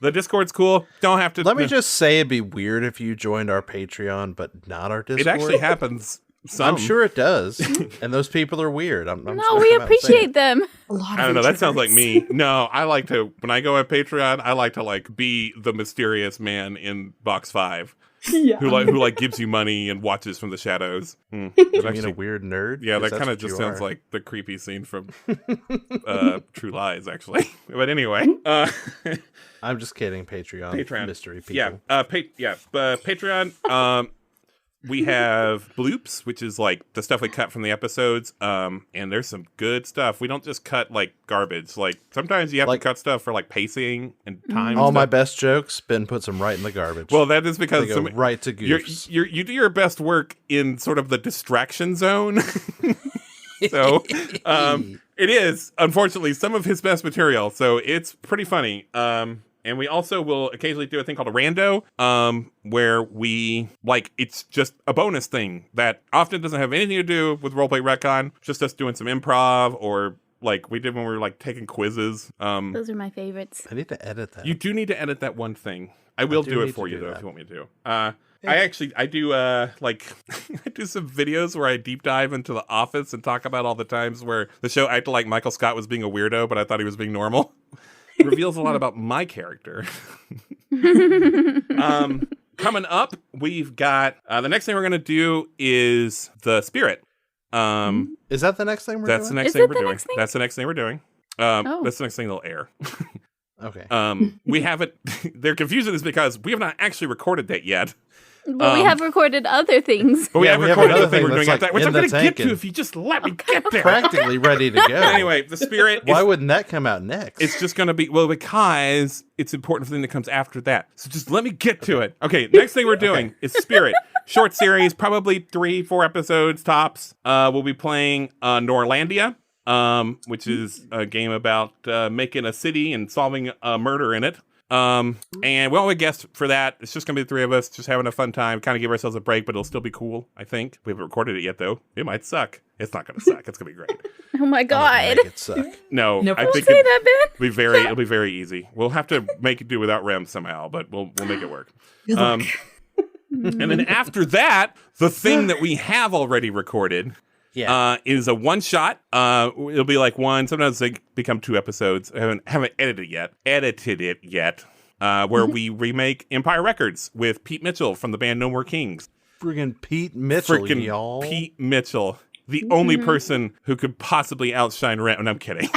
The Discord's cool. Don't have to. Let me just say it'd be weird if you joined our Patreon, but not our Discord. It actually happens Some. I'm sure it does. And those people are weird. I'm No, just gonna we come out and say appreciate it. them. A lot of I don't know. That sounds introverts. like me. No, I like to, when I go on Patreon, I like to like be the mysterious man in box 5 Yeah. who like gives you money and watches from the shadows. You Actually, mean a weird nerd? yeah, 'Cause that that's kind of what just you sounds are. like the creepy scene from True Lies, actually. But anyway, I'm just kidding, Patreon. Mystery people. yeah, Patreon. We have bloops, which is like the stuff we cut from the episodes. And there's some good stuff. We don't just cut like garbage. Like sometimes you have to Like- cut stuff for like pacing and time. All and my stuff. best jokes, Ben puts them right in the garbage. Well, that is they because go right to goofs. you do your best work in sort of the distraction zone. So it is, unfortunately, some of his best material. So it's pretty funny. And we also will occasionally do a thing called a rando, where we, like, it's just a bonus thing that often doesn't have anything to do with Roleplay Retcon, just us doing some improv, or like we did when we were, like, taking quizzes. Those are my favorites. I need to edit that. You do need to edit that one thing. I will do do it need for to you, do though, that. if you want me to. I do, like, I do some videos where I deep dive into The Office and talk about all the times where the show acted like Michael Scott was being a weirdo, but I thought he was being normal. It reveals a lot about my character. Coming up, we've got, the next thing we're going to do is The Spirit. Is that the next thing we're That's the doing? next Is thing it we're the doing. next thing? That's the next thing we're doing. Oh. That's the next thing they'll air. Okay. We haven't, they're confusing us because we have not actually recorded that yet. But we have recorded other things. But we Yeah, have we have recorded the another thing we're thing doing that's, after that, which like, I'm in going the to get tank to and- if you just let me get there. Practically ready to go. Anyway, The Spirit Why is, wouldn't that come out next? it's just going to be, well, because it's important for the thing that comes after that. So just let me get to it. Okay, next thing we're doing is Spirit. Short series, probably 3-4 episodes tops. We'll be playing Norlandia, which is a game about making a city and solving a murder in it. And we won't have a guest for that. It's just gonna be the 3 of us, just having a fun time, kind of give ourselves a break, but it'll still be cool, I think. We haven't recorded it yet, though. It might suck. It's not gonna suck. It's gonna be great. Oh my god. Make it suck. No, No, I don't think Say that, Ben. it'll be very easy. We'll have to make it do without Rem somehow, but we'll make it work. Good luck. And then after that, the thing that we have already recorded Yeah. is a one shot. It'll be like one. Sometimes they become 2 episodes. I haven't edited it yet. Where we remake Empire Records with Pete Mitchell from the band No More Kings. Friggin' Pete Mitchell, Freaking y'all. Pete Mitchell, the only person who could possibly outshine Rent. No, I'm kidding.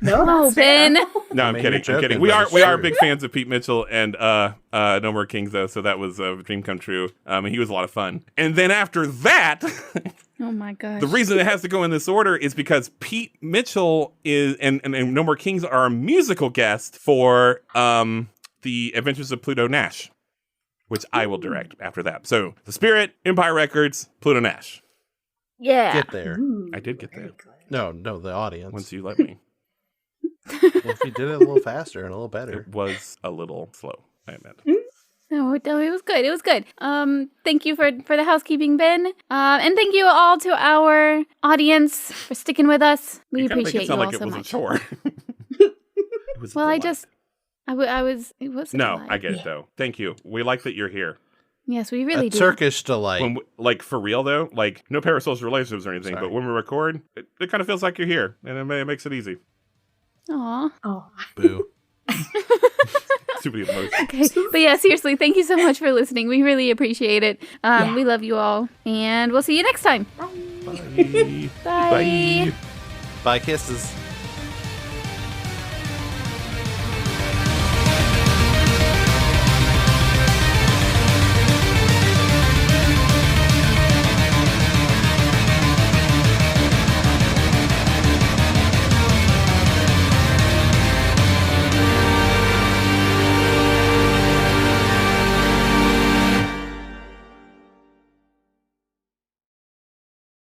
No, Oh, that's fair. Ben. No, I'm mean, kidding. you're I'm kidding. joking, We but are it's we are true. big fans of Pete Mitchell and No More Kings though, so that was a dream come true. And he was a lot of fun. And then after that, Oh my gosh. the reason it has to go in this order is because Pete Mitchell is and No More Kings are a musical guest for The Adventures of Pluto Nash, which I will direct after that. So The Spirit, Empire Records, Pluto Nash. Yeah. Get there. Ooh, I did get very there. good. No, the audience. Once you let me. Well, if you did it a little faster and a little better. It was a little slow, I admit. No, it was good. It was good. Thank you for the housekeeping, Ben. And thank you all to our audience for sticking with us. We You kinda make appreciate it you sound all like it so was a much. chore. It was a Well, I delight. was. It was. a No, delight. I get it though. Thank you. We like that you're here. Yes, we really A do. Turkish delight. When like for real though, like no parasocial relationships or anything, Sorry. but when we record, it kind of feels like you're here, and it makes it easy. Aw. Oh, Boo. Too many emotions. Okay. But yeah, seriously, thank you so much for listening. We really appreciate it. Yeah. We love you all, and we'll see you next time. Bye. Bye. Bye. Bye, kisses.